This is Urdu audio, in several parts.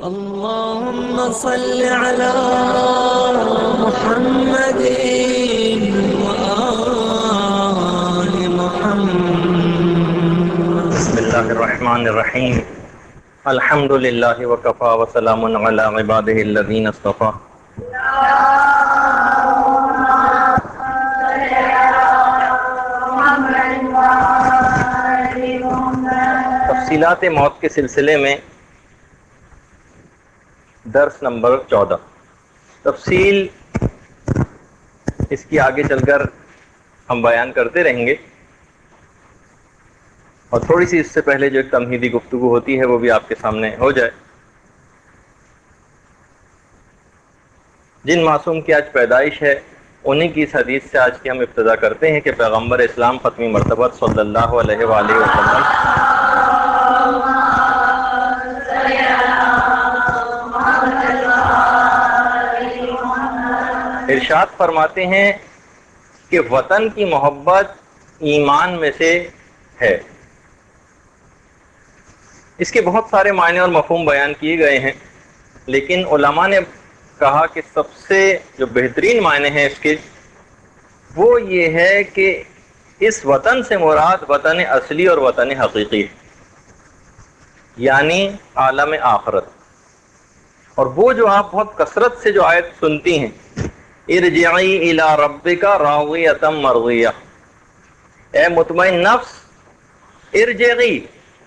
اللهم صل على محمد وآل محمد. بسم اللہ الرحمن الرحیم. الحمد للہ وکفا وسلام علی عبادہ الذین اصطفی. تفصیلات موت کے سلسلے میں درس نمبر 14. تفصیل اس کی آگے چل کر ہم بیان کرتے رہیں گے، اور تھوڑی سی اس سے پہلے جو ایک تمہیدی گفتگو ہوتی ہے وہ بھی آپ کے سامنے ہو جائے. جن معصوم کی آج پیدائش ہے انہی کی اس حدیث سے آج کی ہم ابتدا کرتے ہیں کہ پیغمبر اسلام ختمی مرتبہ صلی اللہ علیہ وآلہ وسلم ارشاد فرماتے ہیں کہ وطن کی محبت ایمان میں سے ہے. اس کے بہت سارے معنی اور مفہوم بیان کیے گئے ہیں، لیکن علماء نے کہا کہ سب سے جو بہترین معنی ہیں اس کے وہ یہ ہے کہ اس وطن سے مراد وطن اصلی اور وطن حقیقی، یعنی عالم آخرت. اور وہ جو آپ بہت کثرت سے جو آیت سنتی ہیں، ارجعی الی ربک راضیۃ مرضیہ، اے مطمئن نفس ارجعی،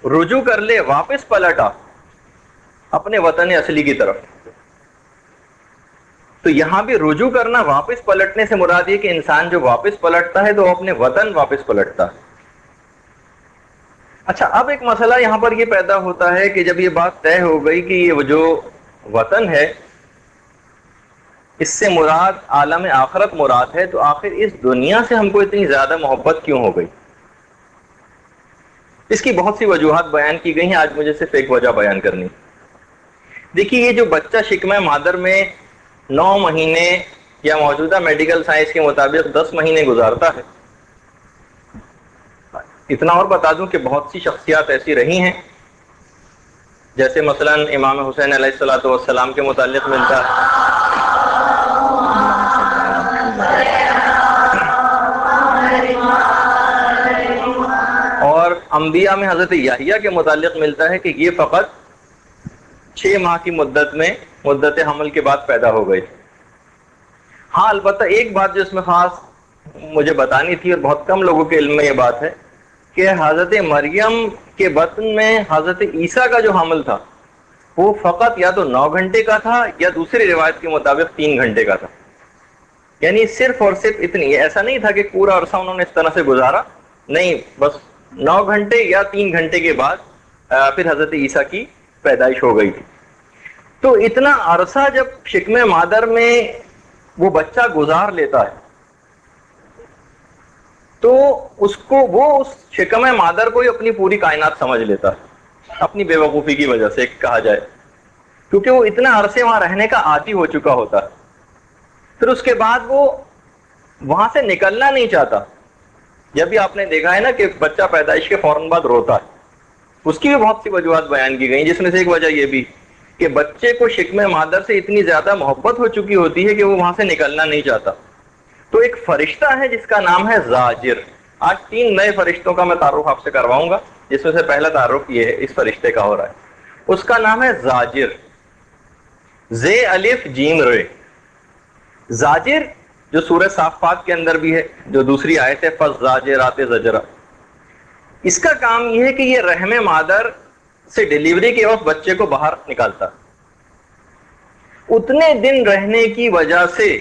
رجوع کر لے، واپس پلٹا اپنے وطن اصلی کی طرف. تو یہاں بھی رجوع کرنا، واپس پلٹنے سے مراد یہ کہ انسان جو واپس پلٹتا ہے تو وہ اپنے وطن واپس پلٹتا ہے. اچھا، اب ایک مسئلہ یہاں پر یہ پیدا ہوتا ہے کہ جب یہ بات طے ہو گئی کہ یہ جو وطن ہے اس سے مراد عالم آخرت مراد ہے، تو آخر اس دنیا سے ہم کو اتنی زیادہ محبت کیوں ہو گئی؟ اس کی بہت سی وجوہات بیان کی گئی ہیں، آج مجھے صرف ایک وجہ بیان کرنی. دیکھیے، یہ جو بچہ شکمہ مادر میں 9 مہینے یا موجودہ میڈیکل سائنس کے مطابق 10 مہینے گزارتا ہے. اتنا اور بتا دوں کہ بہت سی شخصیات ایسی رہی ہیں، جیسے مثلا امام حسین علیہ السلام کے متعلق ملتا ہے، اور انبیاء میں حضرت یحییٰ کے متعلق ملتا ہے کہ یہ فقط 6 ماہ کی مدت حمل کے بعد پیدا ہو گئی. ہاں، البتہ ایک بات جو اس میں خاص مجھے بتانی تھی اور بہت کم لوگوں کے علم میں یہ بات ہے کہ حضرت مریم کے بطن میں حضرت عیسیٰ کا جو حمل تھا وہ فقط یا تو 9 گھنٹے کا تھا یا دوسری روایت کے مطابق 3 گھنٹے کا تھا. یعنی صرف اور صرف اتنی، ایسا نہیں تھا کہ پورا عرصہ انہوں نے اس طرح سے گزارا، نہیں، بس 9 گھنٹے یا 3 گھنٹے کے بعد پھر حضرت عیسیٰ کی پیدائش ہو گئی تھی. تو اتنا عرصہ جب شکم مادر میں وہ بچہ گزار لیتا ہے تو اس شکم مادر کو ہی اپنی پوری کائنات سمجھ لیتا ہے، اپنی بے وقوفی کی وجہ سے کہا جائے، کیونکہ وہ اتنا عرصے وہاں رہنے کا عادی ہو چکا ہوتا ہے. پھر اس کے بعد وہ وہاں سے نکلنا نہیں چاہتا. جب بھی آپ نے دیکھا ہے نا کہ بچہ پیدائش کے فوراً بعد روتا ہے، اس کی بھی بہت سی وجوہات بیان کی گئی، جس میں سے ایک وجہ یہ بھی کہ بچے کو شکم مادر سے اتنی زیادہ محبت ہو چکی ہوتی ہے کہ وہ وہاں سے نکلنا نہیں چاہتا. تو ایک فرشتہ ہے جس کا نام ہے زاجر. آج 3 نئے فرشتوں کا میں تعارف آپ سے کرواؤں گا، جس میں سے پہلا تعارف یہ ہے، اس فرشتے کا ہو رہا ہے. اس کا نام ہے زاجر، زے الف جیم رے. زاجر جو سورہ صافات کے اندر بھی ہے، جو دوسری آیت ہے فَالزَّاجِرَاتِ زَجْرًا، اس کا کام یہ ہے کہ یہ رحم مادر سے ڈیلیوری کے وقت بچے کو باہر نکالتا. اتنے دن رہنے کی وجہ سے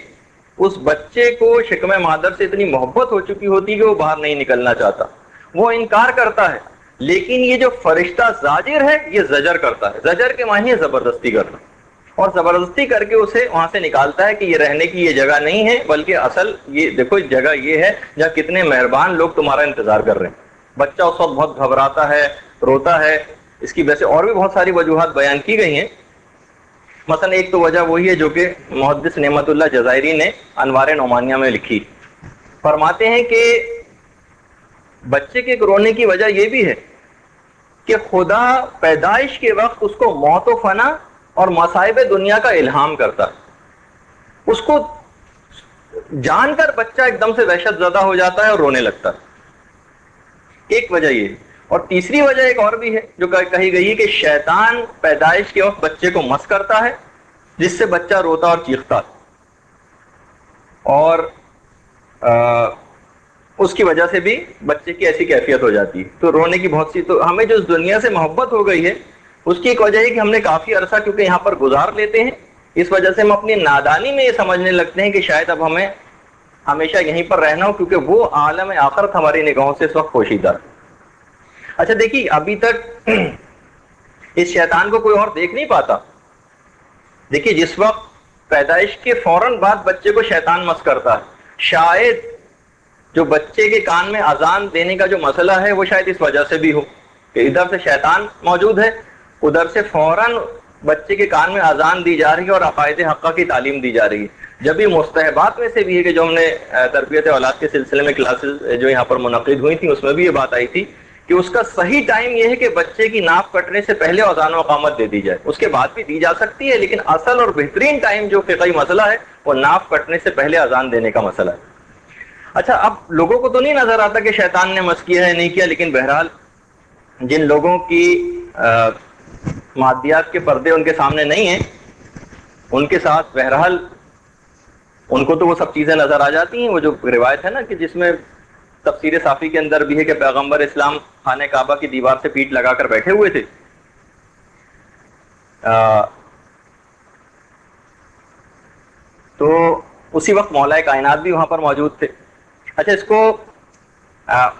اس بچے کو شکم مادر سے اتنی محبت ہو چکی ہوتی کہ وہ باہر نہیں نکلنا چاہتا، وہ انکار کرتا ہے. لیکن یہ جو فرشتہ زاجر ہے یہ زجر کرتا ہے. زجر کے معنی ہے زبردستی کرنا، اور زبردستی کر کے اسے وہاں سے نکالتا ہے کہ یہ رہنے کی یہ جگہ نہیں ہے، بلکہ اصل یہ دیکھو جگہ یہ ہے جہاں کتنے مہربان لوگ تمہارا انتظار کر رہے ہیں. بچہ اس وقت بہت گھبراتا ہے، روتا ہے. اس کی وجہ سے اور بھی بہت ساری وجوہات بیان کی گئی ہیں. مثلا ایک تو وجہ وہی ہے جو کہ محدث نعمت اللہ جزائری نے انوار نعمانیہ میں لکھی. فرماتے ہیں کہ بچے کے رونے کی وجہ یہ بھی ہے کہ خدا پیدائش کے وقت اس کو موت و فنا اور مصائب دنیا کا الہام کرتا ہے، اس کو جان کر بچہ ایک دم سے وحشت زدہ ہو جاتا ہے اور رونے لگتا ہے۔ ایک وجہ یہ، اور تیسری وجہ ایک اور بھی ہے جو کہی گئی ہے کہ شیطان پیدائش کے وقت بچے کو مس کرتا ہے، جس سے بچہ روتا اور چیختا، اور اس کی وجہ سے بھی بچے کی ایسی کیفیت ہو جاتی ہے۔ تو رونے کی بہت سی، تو ہمیں جو اس دنیا سے محبت ہو گئی ہے اس کی ایک وجہ ہے کہ ہم نے کافی عرصہ کیونکہ یہاں پر گزار لیتے ہیں، اس وجہ سے ہم اپنی نادانی میں یہ سمجھنے لگتے ہیں کہ شاید اب ہمیں ہمیشہ یہیں پر رہنا ہو، کیونکہ وہ عالم آخرت ہماری نگاہوں سے اس وقت پوشیدہ ہے۔ اچھا دیکھیے، ابھی تک اس شیطان کو کوئی اور دیکھ نہیں پاتا۔ دیکھیے، جس وقت پیدائش کے فوراً بعد بچے کو شیطان مس کرتا ہے، شاید جو بچے کے کان میں اذان دینے کا جو مسئلہ ہے وہ شاید اس وجہ سے بھی ہو کہ ادھر سے شیطان موجود ہے، ادھر سے فوراً بچے کے کان میں اذان دی جا رہی ہے اور عقائد حقہ کی تعلیم دی جا رہی ہے۔ جب یہ مستحبات میں سے بھی ہے کہ جو ہم نے تربیت اولاد کے سلسلے میں کلاسز جو یہاں پر منعقد ہوئی تھیں اس میں بھی یہ بات آئی تھی کہ اس کا صحیح ٹائم یہ ہے کہ بچے کی ناف کٹنے سے پہلے اذان و اقامت دے دی جائے، اس کے بعد بھی دی جا سکتی ہے، لیکن اصل اور بہترین ٹائم جو فقہی مسئلہ ہے وہ ناف کٹنے سے پہلے اذان دینے کا مسئلہ ہے۔ اچھا، اب لوگوں کو تو نہیں نظر آتا کہ شیطان نے مس کیا ہے نہیں کیا، لیکن بہرحال جن لوگوں کی مادیات کے پردے ان کے سامنے نہیں ہیں، ان کے ساتھ بہرحال ان کو تو وہ سب چیزیں نظر آ جاتی ہیں۔ وہ جو روایت ہے نا کہ جس میں تفسیر صافی کے اندر بھی ہے کہ پیغمبر اسلام خانہ کعبہ کی دیوار سے پیٹ لگا کر بیٹھے ہوئے تھے، تو اسی وقت مولا کائنات بھی وہاں پر موجود تھے۔ اچھا، اس کو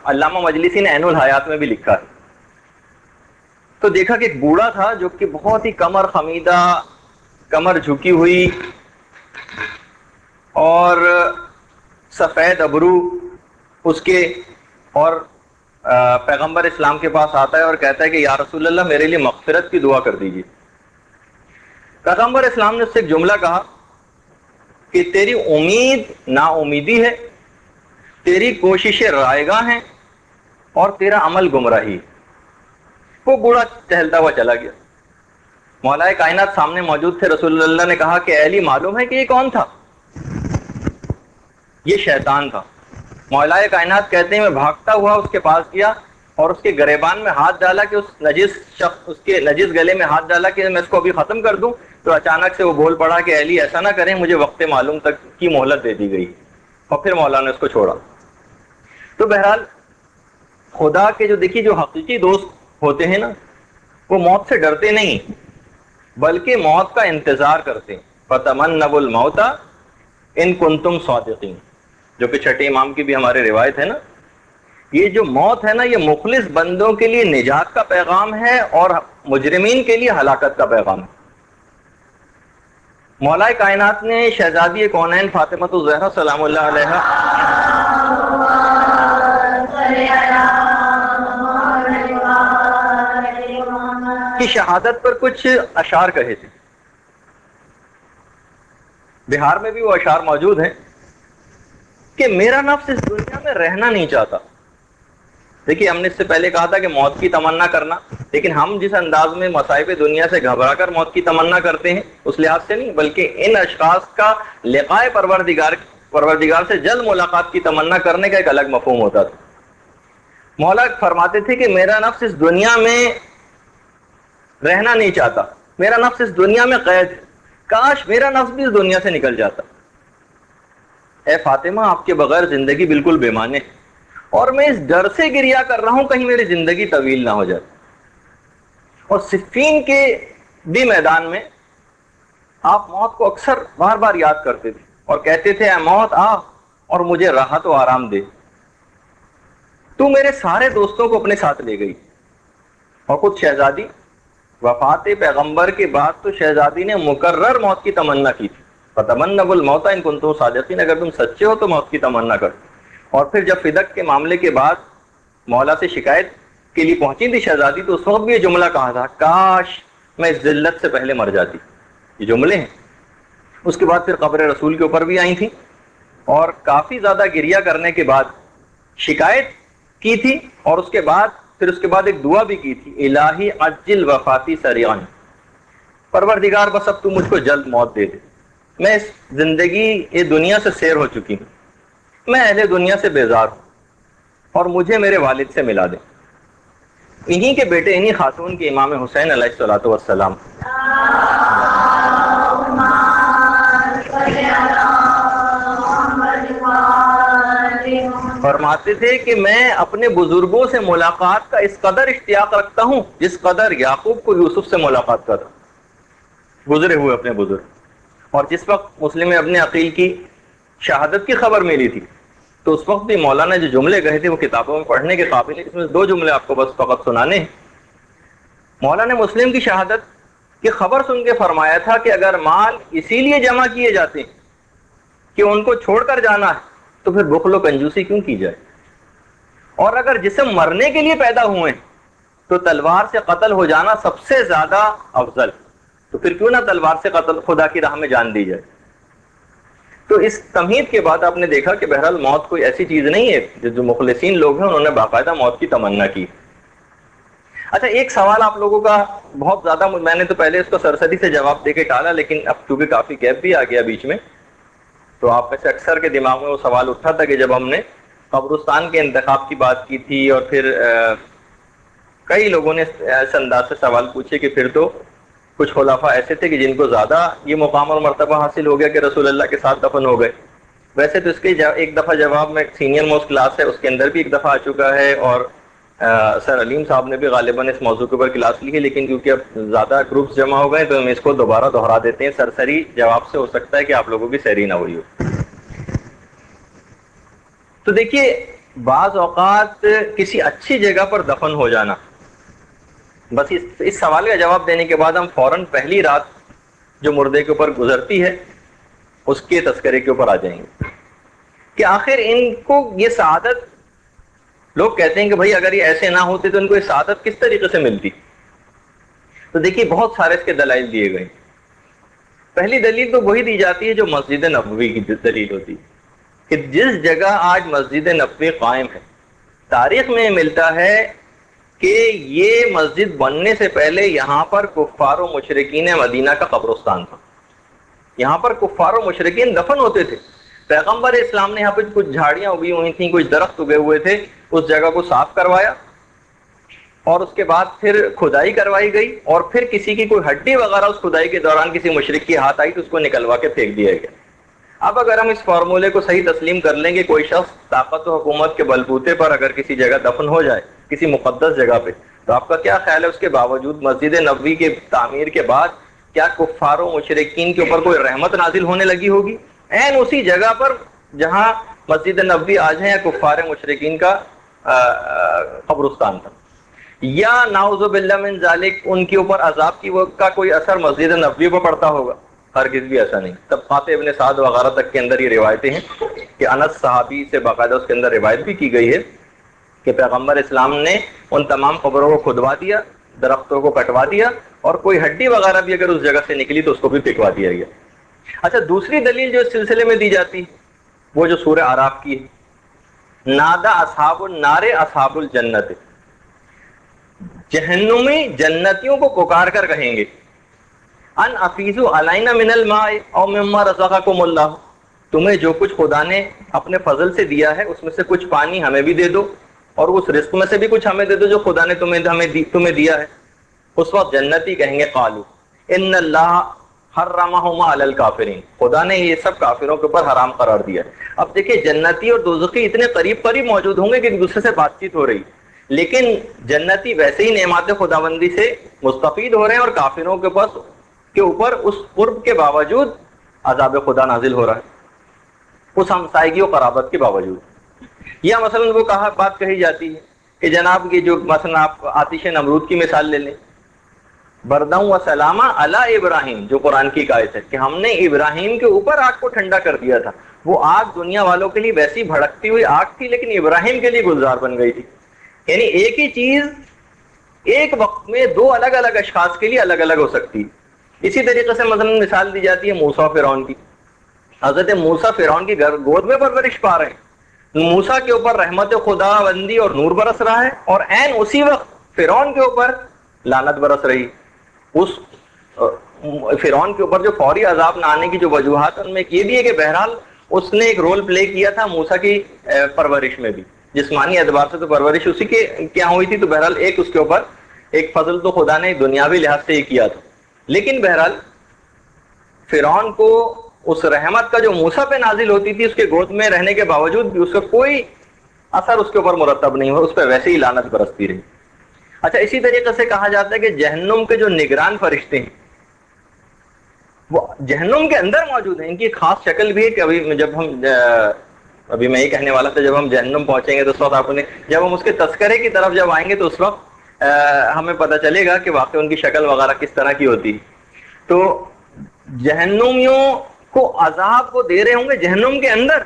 علامہ مجلسی نے عین الحیات میں بھی لکھا ہے۔ تو دیکھا کہ ایک بوڑھا تھا جو کہ بہت ہی کمر خمیدہ، کمر جھکی ہوئی اور سفید ابرو اس کے، اور پیغمبر اسلام کے پاس آتا ہے اور کہتا ہے کہ یا رسول اللہ میرے لیے مغفرت کی دعا کر دیجیے۔ پیغمبر اسلام نے اس سے ایک جملہ کہا کہ تیری امید نا امیدی ہے، تیری کوششیں رائے گاہ ہیں، اور تیرا عمل گمراہی۔ وہ بوڑھا ٹہلتا ہوا چلا گیا۔ مولا کائنات سامنے موجود تھے، رسول اللہ نے کہا کہ اے علی معلوم ہے کہ یہ کون تھا؟ یہ شیطان تھا۔ مولا کائنات کہتے ہیں میں بھاگتا ہوا اس کے پاس گیا اور اس کے گریبان میں ہاتھ ڈالا کہ اس نجس شخص، اس کے نجس گلے میں ہاتھ ڈالا کہ میں اس کو ابھی ختم کر دوں، تو اچانک سے وہ بول پڑا کہ علی ایسا نہ کریں، مجھے وقت معلوم تک کی مہلت دے دی گئی، اور پھر مولا نے اس کو چھوڑا۔ تو بہرحال خدا کے جو دیکھیے جو حقیقی دوست ہوتے ہیں نا، وہ موت سے ڈرتے نہیں بلکہ موت کا انتظار کرتے ہیں۔ فَتَمَنَّوُا الْمَوْتَ إِن كُنتُمْ صَادِقِينَ، جو کہ چھٹے امام کی بھی ہمارے روایت ہے نا۔ یہ جو موت ہے نا، یہ مخلص بندوں کے لیے نجات کا پیغام ہے اور مجرمین کے لیے ہلاکت کا پیغام ہے۔ مولا کائنات نے شہزادی کونین فاطمہ الزہرا سلام اللہ علیہا کی شہادت پر کچھ اشعار کہے تھے۔ بہار میں بھی وہ اشعار موجود ہیں کہ میرا نفس اس دنیا میں رہنا نہیں چاہتا۔ دیکھیے، ہم نے اس سے پہلے کہا تھا کہ موت کی تمنا کرنا، لیکن ہم جس انداز میں مصائب دنیا سے گھبرا کر موت کی تمنا کرتے ہیں اس لحاظ سے نہیں، بلکہ ان اشخاص کا لقاء پروردگار سے جلد ملاقات کی تمنا کرنے کا ایک الگ مفہوم ہوتا تھا۔ مولا فرماتے تھے کہ میرا نفس اس دنیا میں رہنا نہیں چاہتا، میرا نفس اس دنیا میں قید ہے، کاش میرا نفس بھی اس دنیا سے نکل جاتا۔ اے فاطمہ، آپ کے بغیر زندگی بالکل بے معنی ہے، اور میں اس ڈر سے گریہ کر رہا ہوں کہیں میری زندگی طویل نہ ہو جائے۔ اور صفین کے بھی میدان میں آپ موت کو اکثر بار بار یاد کرتے تھے اور کہتے تھے اے موت آ اور مجھے راحت و آرام دے، تو میرے سارے دوستوں کو اپنے ساتھ لے گئی۔ اور خود شہزادی وفات پیغمبر کے بعد تو شہزادی نے مکرر موت کی تمنا کی تھی۔ فَتَمَنَّوُا الْمَوْتَ إِن كُنتُمْ صَادِقِينَ، اگر تم سچے ہو تو موت کی تمنا کرو۔ اور پھر جب فدق کے معاملے کے بعد مولا سے شکایت کے لیے پہنچی تھی شہزادی، تو اس وقت بھی یہ جملہ کہا تھا کاش میں اس ذلت سے پہلے مر جاتی۔ یہ جملے ہیں۔ اس کے بعد پھر قبر رسول کے اوپر بھی آئی تھی اور کافی زیادہ گریہ کرنے کے بعد شکایت کی تھی، اور اس کے بعد ایک دعا بھی کی تھی، الہی عجل وفاتی سریعا، پروردگار بس اب تو مجھ کو جلد موت دے دے، میں اس زندگی یہ دنیا سے سیر ہو چکی ہوں، میں اہل دنیا سے بیزار ہوں، اور مجھے میرے والد سے ملا دیں۔ انہی کے بیٹے، انہی خاتون کے امام حسین علیہ الصلوۃ والسلام فرماتے تھے کہ میں اپنے بزرگوں سے ملاقات کا اس قدر اشتیاق رکھتا ہوں جس قدر یعقوب کو یوسف سے ملاقات کا تھا، گزرے ہوئے اپنے بزرگ۔ اور جس وقت مسلم ابن عقیل کی شہادت کی خبر ملی تھی تو اس وقت بھی مولانا جو جملے کہے تھے وہ کتابوں میں پڑھنے کے قابل ہے۔ اس میں 2 جملے آپ کو بس فقط سنانے ہیں۔ مولانا مسلم کی شہادت کی خبر سن کے فرمایا تھا کہ اگر مال اسی لیے جمع کیے جاتے ہیں کہ ان کو چھوڑ کر جانا ہے تو پھر بخل و کنجوسی کیوں کی جائے، اور اگر جسم مرنے کے لیے پیدا ہوئے ہیں تو تلوار سے قتل ہو جانا سب سے زیادہ افضل، تو پھر کیوں نہ تلوار سے قتل خدا کی راہ میں جان دی جائے۔ تو اس تمہید کے بعد آپ نے دیکھا کہ بہرحال موت کوئی ایسی چیز نہیں ہے، جو مخلصین لوگ ہیں انہوں نے باقاعدہ موت کی تمنا کی۔ اچھا، ایک سوال آپ لوگوں کا بہت زیادہ، میں نے تو پہلے اس کو سرسری سے جواب دے کے ٹالا، لیکن اب چونکہ کافی گیپ بھی آ گیا بیچ میں، تو آپ میں سے اکثر کے دماغ میں وہ سوال اٹھا تھا کہ جب ہم نے قبرستان کے انتخاب کی بات کی تھی اور پھر کئی لوگوں نے اس انداز سے سوال پوچھے کہ پھر تو کچھ خلفاء ایسے تھے کہ جن کو زیادہ یہ مقام اور مرتبہ حاصل ہو گیا کہ رسول اللہ کے ساتھ دفن ہو گئے۔ ویسے تو اس کے ایک دفعہ جواب میں سینئر موسٹ کلاس ہے اس کے اندر بھی ایک دفعہ آ چکا ہے، اور سر علیم صاحب نے بھی غالباً اس موضوع کے اوپر کلاس لی ہے، لیکن کیونکہ اب زیادہ گروپس جمع ہو گئے تو ہم اس کو دوبارہ دہرا دیتے ہیں۔ سرسری جواب سے ہو سکتا ہے کہ آپ لوگوں کی سیری نہ ہوئی ہو۔ تو دیکھیے، بعض اوقات کسی اچھی جگہ پر دفن ہو جانا، بس اس سوال کا جواب دینے کے بعد ہم فوراً پہلی رات جو مردے کے اوپر گزرتی ہے اس کے تذکرے کے اوپر آ جائیں گے کہ آخر ان کو یہ سعادت، لوگ کہتے ہیں کہ بھائی اگر یہ ایسے نہ ہوتے تو ان کو یہ سعادت کس طریقے سے ملتی۔ تو دیکھیے بہت سارے اس کے دلائل دیے گئے۔ پہلی دلیل تو وہی دی جاتی ہے جو مسجد نبوی کی دلیل ہوتی ہے کہ جس جگہ آج مسجد نبوی قائم ہے، تاریخ میں ملتا ہے کہ یہ مسجد بننے سے پہلے یہاں پر کفار و مشرکین مدینہ کا قبرستان تھا، یہاں پر کفار و مشرکین دفن ہوتے تھے۔ پیغمبر اسلام نے یہاں پہ کچھ جھاڑیاں اگی ہوئی تھیں، کچھ درخت اگے ہوئے تھے، اس جگہ کو صاف کروایا اور اس کے بعد پھر کھدائی کروائی گئی، اور پھر کسی کی کوئی ہڈی وغیرہ اس کھدائی کے دوران کسی مشرک کے ہاتھ آئی تو اس کو نکلوا کے پھینک دیا گیا۔ اب اگر ہم اس فارمولے کو صحیح تسلیم کر لیں گے، کوئی شخص طاقت و حکومت کے بلبوتے پر اگر کسی جگہ دفن ہو جائے، کسی مقدس جگہ پہ، تو آپ کا کیا خیال ہے اس کے باوجود مسجد نبوی کے تعمیر کے بعد کیا کفار و مشرکین کے اوپر کوئی رحمت نازل ہونے لگی ہوگی؟ عین اسی جگہ پر جہاں مسجد نبوی آج ہے یا کفار مشرکین کا قبرستان تھا، یا نعوذ باللہ من ذالک ان کے اوپر عذاب کی کا کوئی اثر مسجد نبوی پر پڑتا ہوگا؟ ہرگز بھی ایسا نہیں۔ طبقات ابن سعد وغیرہ تک کے اندر یہ روایتیں ہیں کہ انس صحابی سے باقاعدہ اس کے اندر روایت بھی کی گئی ہے کہ پیغمبر اسلام نے ان تمام قبروں کو کھدوا دیا، درختوں کو کٹوا دیا، اور کوئی ہڈی وغیرہ بھی اگر اس جگہ سے نکلی تو اس کو بھی پھینکوا دیا گیا۔ اچھا، دوسری دلیل جو اس سلسلے میں دی جاتی وہ جو سورہ اعراف کی ہے، نادا اصحاب النار اصحاب الجنت، جہنمی جنتیوں کو پکار کر کہیں گے ان افیزوا علینا من الماء او مما رزقکم اللہ، تمہیں جو کچھ خدا نے اپنے فضل سے دیا ہے اس میں سے کچھ پانی ہمیں بھی دے دو، اور اس رزق میں سے بھی کچھ ہمیں دے دو جو خدا نے تمہیں دیا ہے۔ اس وقت جنتی کہیں گے قالو ان اللہ حرمہما علی الکافرین، خدا نے یہ سب کافروں کے اوپر حرام قرار دیا ہے۔ اب دیکھیں، جنتی اور دوزخی اتنے قریب قریب موجود ہوں گے کہ ایک دوسرے سے بات چیت ہو رہی، لیکن جنتی ویسے ہی نعمات خداوندی سے مستفید ہو رہے ہیں، اور کافروں کے اوپر اس قرب کے باوجود عذاب خدا نازل ہو رہا ہے، اس ہمسائیگی و قرابت کے باوجود۔ یا مثلا وہ بات کہی جاتی ہے کہ جناب یہ جو مثلا آپ آتش نمرود کی مثال لے لیں، بردوں و سلامہ علی ابراہیم، جو قرآن کی آیت ہے کہ ہم نے ابراہیم کے اوپر آگ کو ٹھنڈا کر دیا تھا۔ وہ آگ دنیا والوں کے لیے ویسی بھڑکتی ہوئی آگ تھی، لیکن ابراہیم کے لیے گلزار بن گئی تھی۔ یعنی ایک ہی چیز ایک وقت میں دو الگ الگ اشخاص کے لیے الگ الگ ہو سکتی ہے۔ اسی طریقے سے مثلا مثال دی جاتی ہے موسیٰ فرعون کی۔ حضرت موسیٰ فرعون کی گود میں پرورش پا رہے ہیں، موسیٰ کے اوپر رحمت خدا بندی اور نور برس رہا ہے، اور عین اسی وقت فرعون کے اوپر لعنت برس رہی۔ فرعون کے اوپر جو فوری عذاب نہ آنے کی جو وجوہات ان میں یہ بھی ہے کہ بہرحال اس نے ایک رول پلے کیا تھا موسیٰ کی پرورش میں بھی، جسمانی اعتبار سے تو پرورش اسی کے کیا ہوئی تھی، تو بہرحال ایک اس کے اوپر ایک فضل تو خدا نے دنیاوی لحاظ سے ہی کیا تھا. لیکن بہرحال فرعون کو اس رحمت کا جو موسیٰ پہ نازل ہوتی تھی اس کے گود میں رہنے کے باوجود بھی اس کا کوئی اثر اس کے اوپر مرتب نہیں ہوا، اس پہ ویسے ہی لعنت برستی رہی. اچھا، اسی طریقے سے کہا جاتا ہے کہ جہنم کے جو نگران فرشتے ہیں وہ جہنم کے اندر موجود ہیں. ان کی خاص شکل بھی ہے کہ ابھی میں یہ کہنے والا تھا، جب ہم جہنم پہنچیں گے تو اس وقت آپ نے جب ہم اس کے تذکرے کی طرف جب آئیں گے تو اس وقت ہمیں پتہ چلے گا کہ واقعی ان کی شکل وغیرہ کس طرح کی ہوتی ہے. تو جہنمیوں کو عذاب کو دے رہے ہوں گے جہنم کے اندر،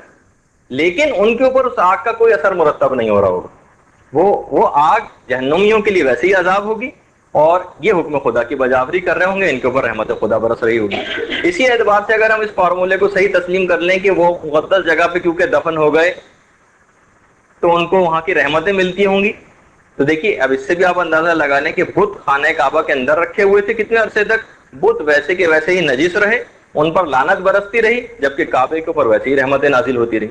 لیکن ان کے اوپر اس آگ کا کوئی اثر مرتب نہیں ہو رہا ہوگا. وہ آگ جہنمیوں کے لیے ویسے ہی عذاب ہوگی، اور یہ حکم خدا کی بجاوری کر رہے ہوں گے، ان کے اوپر رحمت خدا برس رہی ہوگی. اسی اعتبار سے اگر ہم اس فارمولے کو صحیح تسلیم کر لیں کہ وہ مقدس جگہ پہ کیونکہ دفن ہو گئے تو ان کو وہاں کی رحمتیں ملتی ہوں گی، تو دیکھیے اب اس سے بھی آپ اندازہ لگا لیں کہ بت خانہ کعبہ کے اندر رکھے ہوئے تھے کتنے عرصے تک، بت ویسے کے ویسے ہی نجس رہے، ان پر لعنت برستی رہی، جبکہ کعبے کے اوپر ویسے ہی رحمتیں نازل ہوتی رہی.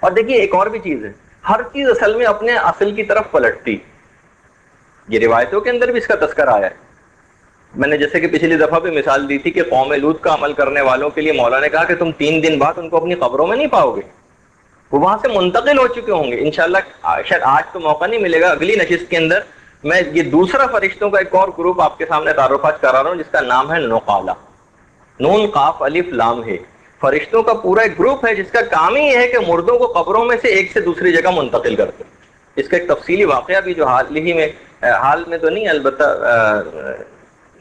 اور دیکھیے ایک اور بھی چیز ہے، ہر چیز اصل میں اپنے اصل کی طرف پلٹتی. یہ روایتوں کے اندر بھی اس کا تذکرہ آیا ہے. میں نے جیسے کہ پچھلی دفعہ بھی مثال دی تھی کہ قوم لوط کا عمل کرنے والوں کے لیے مولا نے کہا کہ تم 3 دن بعد ان کو اپنی قبروں میں نہیں پاؤ گے، وہ وہاں سے منتقل ہو چکے ہوں گے. انشاءاللہ شاید آج تو موقع نہیں ملے گا، اگلی نشست کے اندر میں یہ دوسرا فرشتوں کا ایک اور گروپ آپ کے سامنے تعارفات کرا رہا ہوں جس کا نام ہے نقالہ، نون قاف الف لام ہے. فرشتوں کا پورا ایک گروپ ہے جس کا کام ہی یہ ہے کہ مردوں کو قبروں میں سے ایک سے دوسری جگہ منتقل کرتے. اس کا ایک تفصیلی واقعہ بھی جو حال میں تو نہیں، البتہ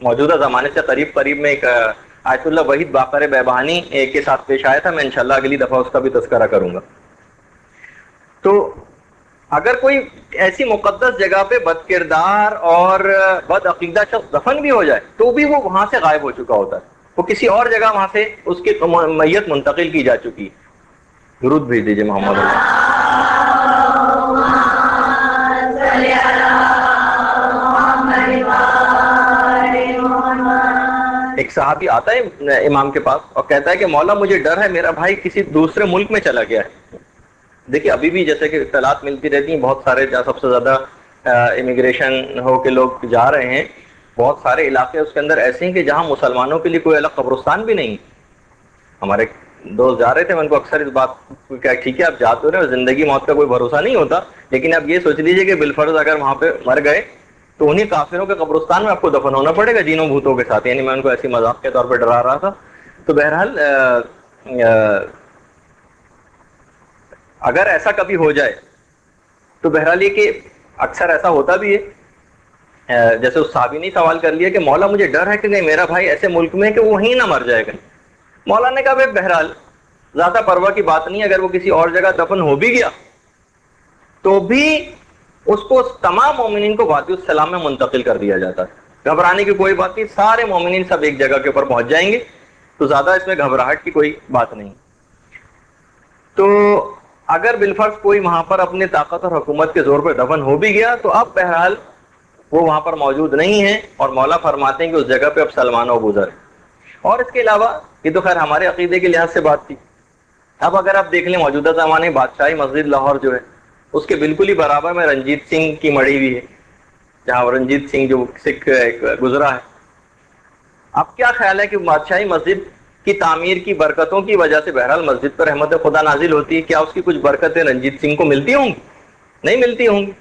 موجودہ زمانے سے قریب میں ایک آیت اللہ وحید باقر بیبانی کے ساتھ پیش آیا تھا. میں انشاءاللہ اگلی دفعہ اس کا بھی تذکرہ کروں گا. تو اگر کوئی ایسی مقدس جگہ پہ بد کردار اور بد عقیدہ شخص دفن بھی ہو جائے تو بھی وہ وہاں سے غائب ہو چکا ہوتا ہے، وہ کسی اور جگہ وہاں سے اس کی میت منتقل کی جا چکی. درود بھیج دیجیے محمد اللہ. ایک صحابی آتا ہے امام کے پاس اور کہتا ہے کہ مولا مجھے ڈر ہے میرا بھائی کسی دوسرے ملک میں چلا گیا ہے. دیکھیے ابھی بھی جیسے کہ اطلاعات ملتی رہتی ہیں، بہت سارے جہاں سب سے زیادہ امیگریشن ہو کے لوگ جا رہے ہیں، بہت سارے علاقے اس کے اندر ایسے ہیں کہ جہاں مسلمانوں کے لیے کوئی الگ قبرستان بھی نہیں. ہمارے دوست جا رہے تھے، میں ان کو اکثر اس بات کو کیا ٹھیک ہے آپ جاتے رہے، زندگی موت کا کوئی بھروسہ نہیں ہوتا، لیکن آپ یہ سوچ لیجئے کہ بالفرض اگر وہاں پہ مر گئے تو انہیں کافروں کے قبرستان میں آپ کو دفن ہونا پڑے گا جینوں بھوتوں کے ساتھ. یعنی میں ان کو ایسی مذاق کے طور پہ ڈرا رہا تھا. تو بہرحال اگر ایسا کبھی ہو جائے تو بہرحال یہ کہ اکثر ایسا ہوتا بھی ہے، جیسے اس صحابی نے سوال کر لیا کہ مولا مجھے ڈر ہے کہ نہیں میرا بھائی ایسے ملک میں کہ وہ وہیں نہ مر جائے گا. مولا نے کہا بہرحال زیادہ پرواہ کی بات نہیں، اگر وہ کسی اور جگہ دفن ہو بھی گیا تو بھی اس کو تمام مومنین کو وادی السلام میں منتقل کر دیا جاتا ہے. گھبرانے کی کوئی بات نہیں، سارے مومنین سب ایک جگہ کے اوپر پہنچ جائیں گے، تو زیادہ اس میں گھبراہٹ کی کوئی بات نہیں. تو اگر بالفرض کوئی وہاں پر اپنے طاقت اور حکومت کے زور پہ دفن ہو بھی گیا تو اب بہرحال وہ وہاں پر موجود نہیں ہے، اور مولا فرماتے ہیں کہ اس جگہ پہ اب سلمان و ابو ذر. اور اس کے علاوہ یہ تو خیر ہمارے عقیدے کے لحاظ سے بات تھی. اب اگر آپ دیکھ لیں موجودہ زمانے بادشاہی مسجد لاہور جو ہے اس کے بالکل ہی برابر میں رنجیت سنگھ کی مڑی ہوئی ہے، جہاں رنجیت سنگھ جو سکھ گزرا ہے. اب کیا خیال ہے کہ بادشاہی مسجد کی تعمیر کی برکتوں کی وجہ سے بہرحال مسجد پر رحمت خدا نازل ہوتی ہے، کیا اس کی کچھ برکتیں رنجیت سنگھ کو ملتی ہوں گی؟ نہیں ملتی ہوں گی.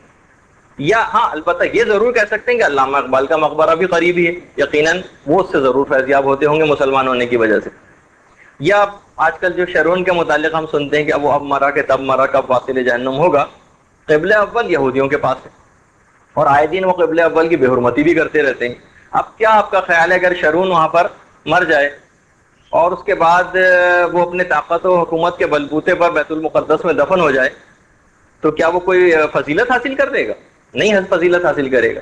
یا ہاں البتہ یہ ضرور کہہ سکتے ہیں کہ علامہ اقبال کا مقبرہ بھی قریب ہی ہے، یقیناً وہ اس سے ضرور فیضیاب ہوتے ہوں گے مسلمان ہونے کی وجہ سے. یا آج کل جو شرون کے متعلق ہم سنتے ہیں کہ اب وہ اب مرا کہ تب مرا، کب واصل جہنم ہوگا، قبلہ اول یہودیوں کے پاس ہے اور آئے دن وہ قبلہ اول کی بے حرمتی بھی کرتے رہتے ہیں. اب کیا آپ کا خیال ہے اگر شرون وہاں پر مر جائے اور اس کے بعد وہ اپنے طاقت و حکومت کے بلبوتے پر بیت المقدس میں دفن ہو جائے تو کیا وہ کوئی فضیلت حاصل کر دے گا؟ نہیں فضیلت حاصل کرے گا.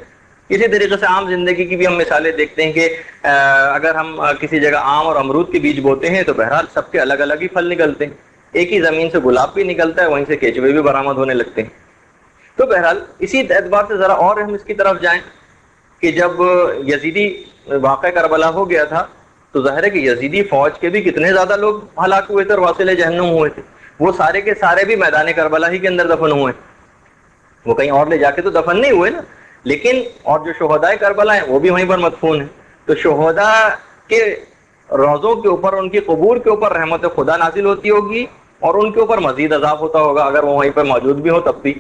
اسی طریقے سے عام زندگی کی بھی ہم مثالیں دیکھتے ہیں کہ اگر ہم کسی جگہ آم اور امرود کے بیج بوتے ہیں تو بہرحال سب کے الگ الگ ہی پھل نکلتے ہیں. ایک ہی زمین سے گلاب بھی نکلتا ہے، وہیں سے کیچوے بھی برآمد ہونے لگتے ہیں. تو بہرحال اسی اعتبار سے ذرا اور ہم اس کی طرف جائیں کہ جب یزیدی واقعہ کربلا ہو گیا تھا تو ظاہر ہے کہ یزیدی فوج کے بھی کتنے زیادہ لوگ ہلاک ہوئے تھے اور واصل جہنم ہوئے تھے، وہ سارے کے سارے بھی میدان کربلا ہی کے اندر دفن ہوئے، وہ کہیں اور لے جا کے تو دفن نہیں ہوئے نا، لیکن اور جو شہداء کربلا ہیں وہ بھی وہیں پر مدفون ہیں۔ تو شہداء کے روضوں کے اوپر، ان کی قبور کے اوپر رحمت خدا نازل ہوتی ہوگی اور ان کے اوپر مزید عذاب ہوتا ہوگا اگر وہ وہیں پر موجود بھی ہو تب بھی۔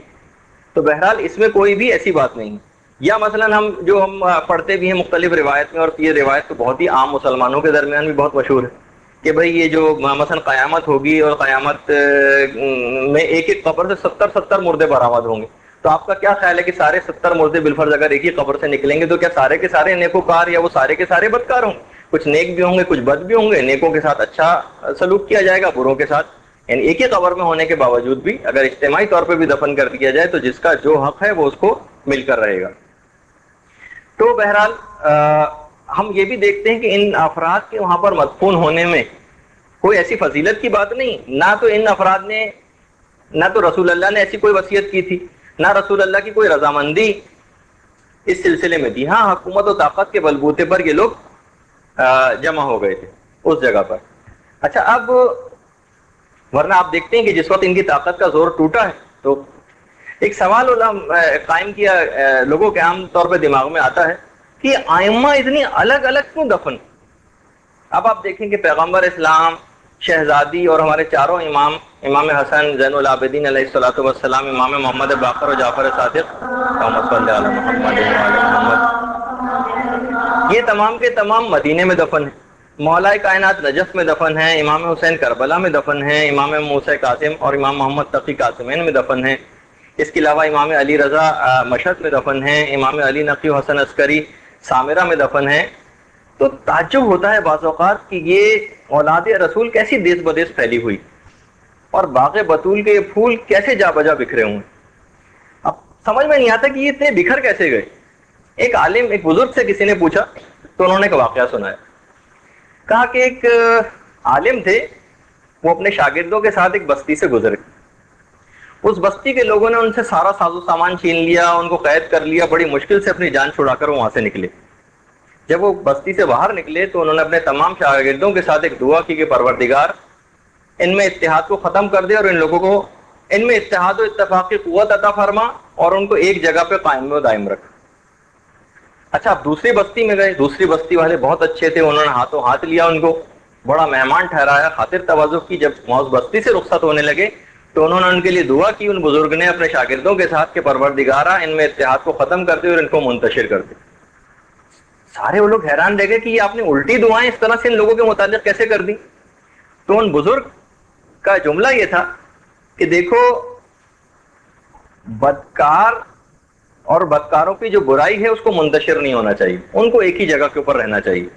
تو بہرحال اس میں کوئی بھی ایسی بات نہیں۔ یا مثلا ہم پڑھتے بھی ہیں مختلف روایت میں، اور یہ روایت تو بہت ہی عام مسلمانوں کے درمیان بھی بہت مشہور ہے کہ بھئی یہ جو مثلا قیامت ہوگی اور قیامت میں ایک ایک قبر سے 70 مردے برآمد ہوں گے، تو آپ کا کیا خیال ہے کہ سارے 70 مردے بالفرض اگر ایک ہی قبر سے نکلیں گے تو کیا سارے کے سارے نیکوکار یا وہ سارے کے سارے بدکار ہوں گے؟ کچھ نیک بھی ہوں گے، کچھ بد بھی ہوں گے، نیکوں کے ساتھ اچھا سلوک کیا جائے گا، بروں کے ساتھ، یعنی ایک ہی قبر میں ہونے کے باوجود بھی اگر اجتماعی طور پہ بھی دفن کر دیا جائے تو جس کا جو حق ہے وہ اس کو مل کر رہے گا۔ تو بہرحال ہم یہ بھی دیکھتے ہیں کہ ان افراد کے وہاں پر مدفون ہونے میں کوئی ایسی فضیلت کی بات نہیں، نہ تو ان افراد نے، نہ تو رسول اللہ نے ایسی کوئی وصیت کی تھی، نہ رسول اللہ کی کوئی رضامندی اس سلسلے میں دی۔ ہاں، حکومت و طاقت کے بلبوتے پر یہ لوگ جمع ہو گئے تھے اس جگہ پر۔ اچھا، اب ورنہ آپ دیکھتے ہیں کہ جس وقت ان کی طاقت کا زور ٹوٹا ہے تو ایک سوال قائم کیا لوگوں کے عام طور پہ دماغ میں آتا ہے کہ ائمہ اتنی الگ الگ کیوں دفن؟ اب آپ دیکھیں کہ پیغمبر اسلام، شہزادی اور ہمارے چاروں امام، امام حسن زین العابدین علیہ الصلوۃ والسلام، امام محمد باقر و جعفر صادق، اللہم صلی علی محمد وعلی محمد، یہ تمام کے تمام مدینے میں دفن ہیں۔ مولا کائنات نجف میں دفن ہیں، امام حسین کربلا میں دفن ہیں، امام موسیٰ قاسم اور امام محمد تقی قاسمین میں دفن ہیں۔ اس کے علاوہ امام علی رضا مشہد میں دفن ہیں، امام علی نقی و حسن عسکری سامرہ میں دفن ہیں۔ تو تعجب ہوتا ہے بعض اوقات کہ یہ اولاد رسول کیسی دیس بدیس پھیلی ہوئی، اور باغ بطول کے یہ پھول کیسے جا بجا بکھرے ہوئے۔ اب سمجھ میں نہیں آتا کہ یہ اتنے بکھر کیسے گئے۔ ایک عالم، ایک بزرگ سے کسی نے پوچھا تو انہوں نے ایک واقعہ سنایا، کہا کہ ایک عالم تھے، وہ اپنے شاگردوں کے ساتھ ایک بستی سے گزرے، اس بستی کے لوگوں نے ان سے سارا ساز و سامان چھین لیا، ان کو قید کر لیا، بڑی مشکل سے اپنی جان چھڑا کر وہ وہاں سے نکلے۔ جب وہ بستی سے باہر نکلے تو انہوں نے اپنے تمام شاگردوں کے ساتھ ایک دعا کی کہ پروردگار ان میں اتحاد کو ختم کر دے اور ان لوگوں کو ان میں اتحاد و اتفاق کی قوت عطا فرما اور ان کو ایک جگہ پہ قائم و دائم رکھ۔ اچھا، اب دوسری بستی میں گئے، دوسری بستی والے بہت اچھے تھے، انہوں نے ہاتھوں ہاتھ لیا، ان کو بڑا مہمان ٹھہرایا، خاطر تواضع کی۔ جب اس بستی سے رخصت ہونے لگے تو انہوں نے ان کے لیے دعا کی، ان بزرگ نے اپنے شاگردوں کے ساتھ کہ پروردگارا ان میں اتحاد کو ختم کر دے اور ان کو منتشر کر دے۔ سارے وہ لوگ حیران رہ گئے کہ یہ آپ نے الٹی دعائیں اس طرح سے ان لوگوں کے متعلق کیسے کر دی؟ تو ان بزرگ کا جملہ یہ تھا کہ دیکھو، بدکار اور بدکاروں کی جو برائی ہے اس کو منتشر نہیں ہونا چاہیے، ان کو ایک ہی جگہ کے اوپر رہنا چاہیے۔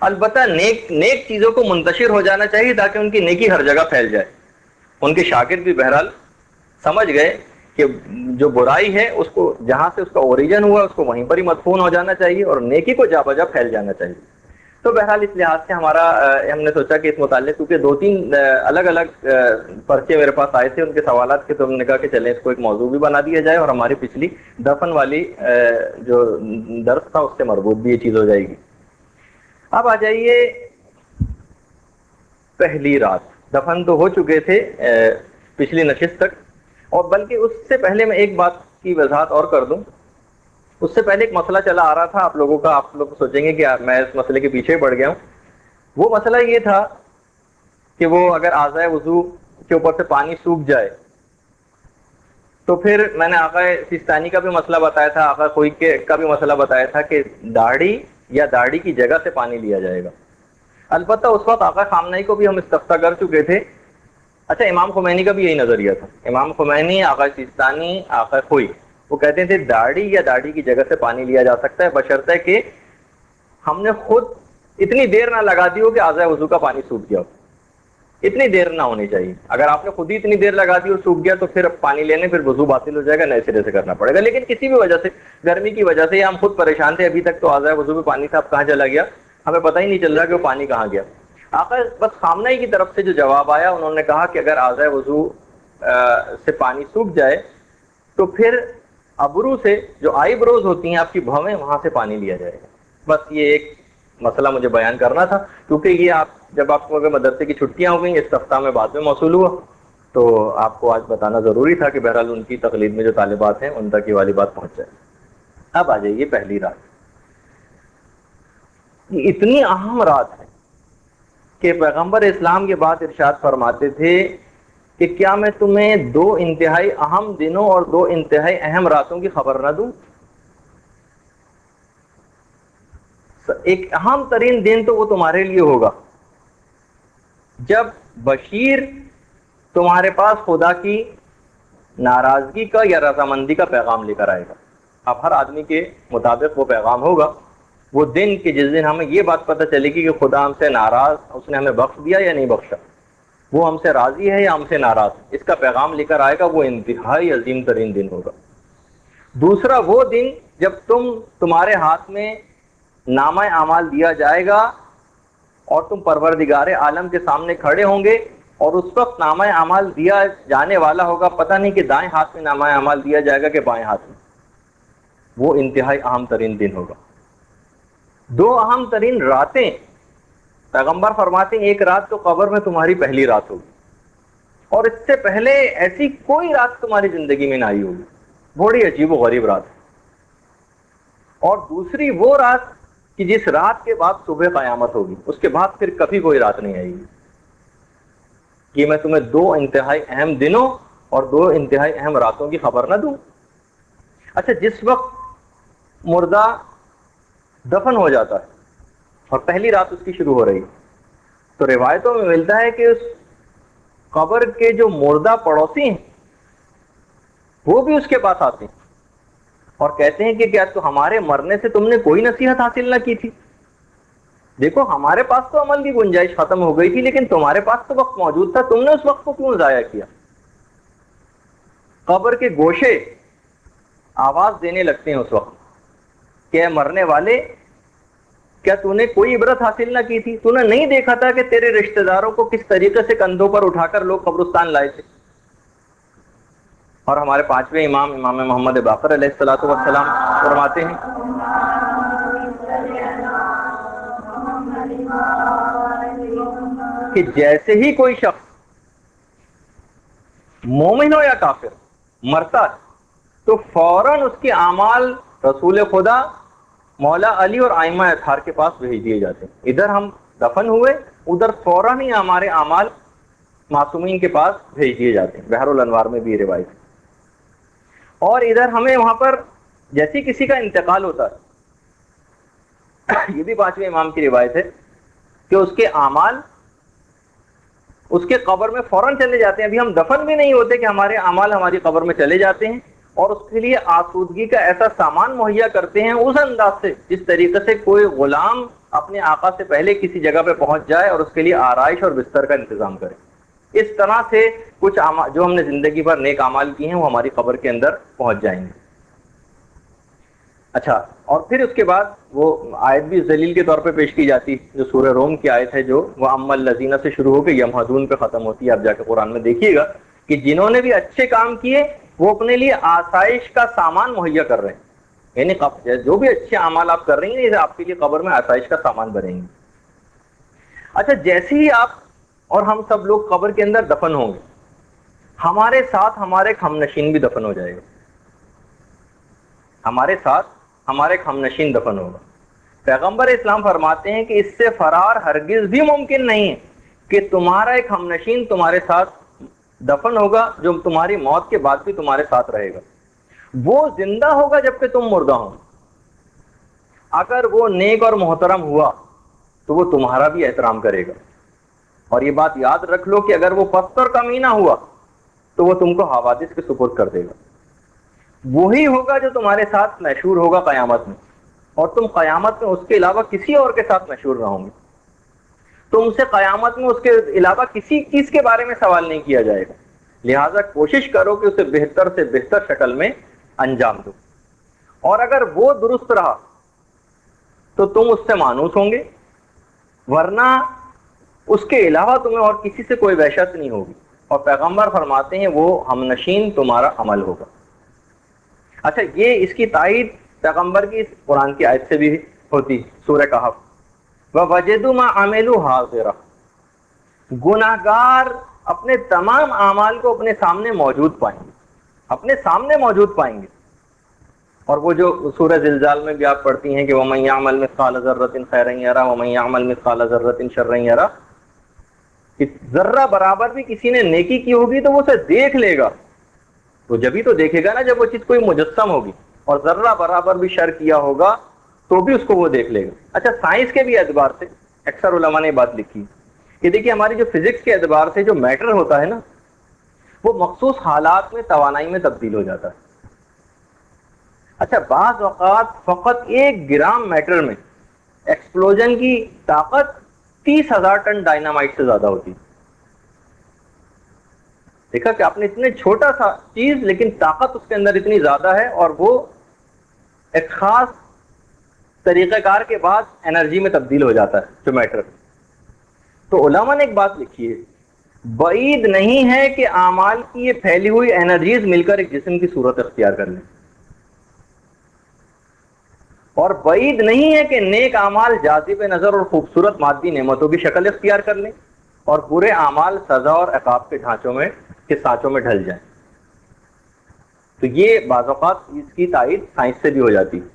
البتہ نیک چیزوں کو منتشر ہو جانا چاہیے تاکہ ان کی نیکی ہر جگہ پھیل جائے۔ ان کے شاگرد بھی بہرحال سمجھ گئے کہ جو برائی ہے اس کو جہاں سے اس کا اوریجن ہوا اس کو وہیں پر ہی مدفون ہو جانا چاہیے اور نیکی کو جا بجا پھیل جانا چاہیے۔ تو بہرحال اس لحاظ سے ہم نے سوچا کہ اس متعلق کیونکہ 2-3 الگ الگ پرچے میرے پاس آئے تھے ان کے سوالات کے، تو ہم نے کہا کہ چلیں اس کو ایک موضوع بھی بنا دیا جائے اور ہماری پچھلی دفن والی جو درس تھا اس سے مربوط بھی یہ چیز ہو جائے گی۔ اب آ جائیے پہلی رات، دفن تو ہو چکے تھے پچھلی نشست تک، اور بلکہ اس سے پہلے میں ایک بات کی وضاحت اور کر دوں۔ اس سے پہلے ایک مسئلہ چلا آ رہا تھا آپ لوگوں کا، آپ لوگ سوچیں گے کہ میں اس مسئلے کے پیچھے پڑ گیا ہوں۔ وہ مسئلہ یہ تھا کہ وہ اگر اعضائے وضو کے اوپر سے پانی سوکھ جائے تو پھر میں نے آقا سیستانی کا بھی مسئلہ بتایا تھا، آقا خوئی کا بھی مسئلہ بتایا تھا کہ داڑھی یا داڑھی کی جگہ سے پانی لیا جائے گا۔ البتہ اس وقت آقا خامنہی کو بھی ہم استفتاء کر چکے تھے۔ اچھا، امام خمینی کا بھی یہی نظریہ تھا، امام خمینی، آقا سیستانی، آقا خوئی، وہ کہتے تھے داڑھی یا داڑھی کی جگہ سے پانی لیا جا سکتا ہے بشرطے کہ ہم نے خود اتنی دیر نہ لگا دی ہو کہ اعضائے وضو کا پانی سوکھ گیا ہو، اتنی دیر نہ ہونی چاہیے۔ اگر آپ نے خود ہی اتنی دیر لگا دی اور سوکھ گیا تو پھر پانی لینے پھر وضو باطل ہو جائے گا، نئے سرے سے کرنا پڑے گا۔ لیکن کسی بھی وجہ سے، گرمی کی وجہ سے یا ہم خود پریشان تھے ابھی تک، تو اعضائے وضو میں پانی صاحب کہاں چلا گیا ہمیں پتہ ہی نہیں چل رہا کہ وہ پانی کہاں گیا۔ آقا بس خامنہی کی طرف سے جو جواب آیا، انہوں نے کہا کہ اگر اعضائے وضو سے پانی سوکھ جائے تو پھر ابرو سے جو آئی بروز ہوتی ہیں آپ کی بھویں، وہاں سے پانی لیا جائے گا. بس یہ ایک مسئلہ مجھے بیان کرنا تھا، کیونکہ یہ آپ جب آپ کو اگر مدرسے کی چھٹیاں ہو گئیں، اس ہفتہ میں بعد میں موصول ہوا، تو آپ کو آج بتانا ضروری تھا کہ بہرحال ان کی تقلید میں جو طالبات ہیں ان تک یہ والی بات پہنچ جائے. اب آ جائیے پہلی رات. یہ اتنی اہم رات ہے کہ پیغمبر اسلام کے بعد ارشاد فرماتے تھے کہ کیا میں تمہیں دو انتہائی اہم دنوں اور دو انتہائی اہم راتوں کی خبر نہ دوں؟ ایک اہم ترین دن تو وہ تمہارے لیے ہوگا جب بشیر تمہارے پاس خدا کی ناراضگی کا یا رضامندی کا پیغام لے کر آئے گا. اب ہر آدمی کے مطابق وہ پیغام ہوگا. وہ دن کہ جس دن ہمیں یہ بات پتہ چلے گی کہ خدا ہم سے ناراض، اس نے ہمیں بخش دیا یا نہیں بخشا، وہ ہم سے راضی ہے یا ہم سے ناراض، اس کا پیغام لے کر آئے گا. وہ انتہائی عظیم ترین دن ہوگا. دوسرا وہ دن جب تمہارے ہاتھ میں نامہ اعمال دیا جائے گا اور تم پروردگار عالم کے سامنے کھڑے ہوں گے، اور اس وقت نامہ اعمال دیا جانے والا ہوگا، پتہ نہیں کہ دائیں ہاتھ میں نامہ اعمال دیا جائے گا کہ بائیں ہاتھ میں. وہ انتہائی اہم ترین دن ہوگا. دو اہم ترین راتیں، پیغمبر فرماتے ہیں ایک رات تو قبر میں تمہاری پہلی رات ہوگی، اور اس سے پہلے ایسی کوئی رات تمہاری زندگی میں نہ آئی ہوگی. بڑی عجیب و غریب رات. اور دوسری وہ رات کہ جس رات کے بعد صبح قیامت ہوگی، اس کے بعد پھر کبھی کوئی رات نہیں آئے گی. کہ میں تمہیں دو انتہائی اہم دنوں اور دو انتہائی اہم راتوں کی خبر نہ دوں؟ اچھا، جس وقت مردہ دفن ہو جاتا ہے اور پہلی رات اس کی شروع ہو رہی، تو روایتوں میں ملتا ہے کہ اس قبر کے جو مردہ پڑوسی ہیں وہ بھی اس کے پاس آتے ہیں اور کہتے ہیں کہ کیا تو ہمارے مرنے سے تم نے کوئی نصیحت حاصل نہ کی تھی؟ دیکھو، ہمارے پاس تو عمل کی گنجائش ختم ہو گئی تھی، لیکن تمہارے پاس تو وقت موجود تھا، تم نے اس وقت کو کیوں ضائع کیا؟ قبر کے گوشے آواز دینے لگتے ہیں اس وقت کہ اے مرنے والے، کیا تو نے کوئی عبرت حاصل نہ کی تھی؟ تو نے نہیں دیکھا تھا کہ تیرے رشتہ داروں کو کس طریقے سے کندھوں پر اٹھا کر لوگ قبرستان لائے تھے؟ اور ہمارے پانچویں امام محمد باقر علیہ الصلوۃ والسلام فرماتے ہیں کہ جیسے ہی کوئی شخص مومن ہو یا کافر مرتا ہے تو فوراً اس کے اعمال رسول خدا مولا علی اور ائمہ اطہار کے پاس بھیج دیے جاتے ہیں. ادھر ہم دفن ہوئے، ادھر فوراً ہی ہمارے اعمال معصومین کے پاس بھیج دیے جاتے ہیں. بحر الانوار میں بھی یہ روایت ہے. اور ادھر ہمیں وہاں پر جیسی کسی کا انتقال ہوتا ہے، یہ بھی پانچویں امام کی روایت ہے کہ اس کے اعمال اس کے قبر میں فوراً چلے جاتے ہیں. ابھی ہم دفن بھی نہیں ہوتے کہ ہمارے اعمال ہماری قبر میں چلے جاتے ہیں، اور اس کے لیے آسودگی کا ایسا سامان مہیا کرتے ہیں اس انداز سے جس طریقے سے کوئی غلام اپنے آقا سے پہلے کسی جگہ پہ پہنچ جائے اور اس کے لیے آرائش اور بستر کا انتظام کرے. اس طرح سے کچھ جو ہم نے زندگی بھر نیک اعمال کی ہیں وہ ہماری قبر کے اندر پہنچ جائیں گے. اچھا، اور پھر اس کے بعد وہ آیت بھی ذلیل کے طور پہ پیش کی جاتی جو سورہ روم کی آیت ہے، جو وہ اما الذین سے شروع ہو کے یمہدون پہ ختم ہوتی ہے. آپ جا کے قرآن میں دیکھیے گا کہ جنہوں نے بھی اچھے کام کیے وہ اپنے لیے آسائش کا سامان مہیا کر رہے ہیں. یعنی جو بھی اچھے اعمال آپ کر رہی ہیں آپ کے لیے قبر میں آسائش کا سامان بنیں گے. اچھا، جیسے ہی آپ اور ہم سب لوگ قبر کے اندر دفن ہوں گے، ہمارے ساتھ ہمارے ایک ہم نشین بھی دفن ہو جائے گا. ہمارے ساتھ ہمارے ایک ہم نشین دفن ہوگا. پیغمبر اسلام فرماتے ہیں کہ اس سے فرار ہرگز بھی ممکن نہیں ہے کہ تمہارا ایک ہم نشین تمہارے ساتھ دفن ہوگا جو تمہاری موت کے بعد بھی تمہارے ساتھ رہے گا. وہ زندہ ہوگا جبکہ تم مردہ ہو. اگر وہ نیک اور محترم ہوا تو وہ تمہارا بھی احترام کرے گا. اور یہ بات یاد رکھ لو کہ اگر وہ پست اور کمینہ ہوا تو وہ تم کو حوادث کے سپرد کر دے گا. وہی ہوگا جو تمہارے ساتھ مشہور ہوگا قیامت میں، اور تم قیامت میں اس کے علاوہ کسی اور کے ساتھ مشہور نہ ہوں گے. تم سے قیامت میں اس کے علاوہ کسی چیز کے بارے میں سوال نہیں کیا جائے گا. لہٰذا کوشش کرو کہ اسے بہتر سے بہتر شکل میں انجام دو. اور اگر وہ درست رہا تو تم اس سے مانوس ہوں گے، ورنہ اس کے علاوہ تمہیں اور کسی سے کوئی وحشت نہیں ہوگی. اور پیغمبر فرماتے ہیں وہ ہم نشین تمہارا عمل ہوگا. اچھا یہ اس کی تائید پیغمبر کی اس قرآن کی آیت سے بھی ہوتی، سورہ کہف، وَوَجَدُوا مَا عَمِلُوا حَاضِرًا، گناہگار اپنے تمام اعمال کو اپنے سامنے موجود پائیں گے، اپنے سامنے موجود پائیں گے. اور وہ جو سورہ زلزال میں بھی آپ پڑھتی ہیں کہ وَمَن يَعْمَلْ مِثْقَالَ ذَرَّةٍ خَيْرًا يَرَهُ وَمَن يَعْمَلْ مِثْقَالَ ذَرَّةٍ شَرًّا يَرَهُ، کہ ذرہ برابر بھی کسی نے نیکی کی ہوگی تو وہ اسے دیکھ لے گا. تو جبھی تو دیکھے گا نا جب وہ چیز کوئی مجسم ہوگی، اور ذرہ برابر بھی شر کیا ہوگا تو بھی اس کو وہ دیکھ لے گا. اچھا سائنس کے بھی اعتبار سے اکثر علماء نے بات لکھی کہ دیکھیے ہماری جو فزکس کے اعتبار سے جو میٹر ہوتا ہے نا، وہ مخصوص حالات میں توانائی میں تبدیل ہو جاتا ہے. اچھا بعض اوقات فقط 1 گرام میٹر میں ایکسپلوژن کی طاقت 30,000 ٹن ڈائنامائٹ سے زیادہ ہوتی. دیکھا کہ آپ نے اتنے چھوٹا سا چیز لیکن طاقت اس کے اندر اتنی زیادہ ہے، اور وہ ایک خاص طریقہ کار کے بعد انرجی میں تبدیل ہو جاتا ہے جو میٹر. تو علماء نے ایک بات لکھی ہے، بعید نہیں ہے کہ اعمال کی یہ پھیلی ہوئی انرجیز مل کر ایک جسم کی صورت اختیار کر لیں، اور بعید نہیں ہے کہ نیک اعمال جاذب نظر اور خوبصورت مادی نعمتوں کی شکل اختیار کر لیں، اور برے اعمال سزا اور عقاب کے سانچوں میں ڈھل جائیں. تو یہ بعض اوقات اس کی تائید سائنس سے بھی ہو جاتی ہے.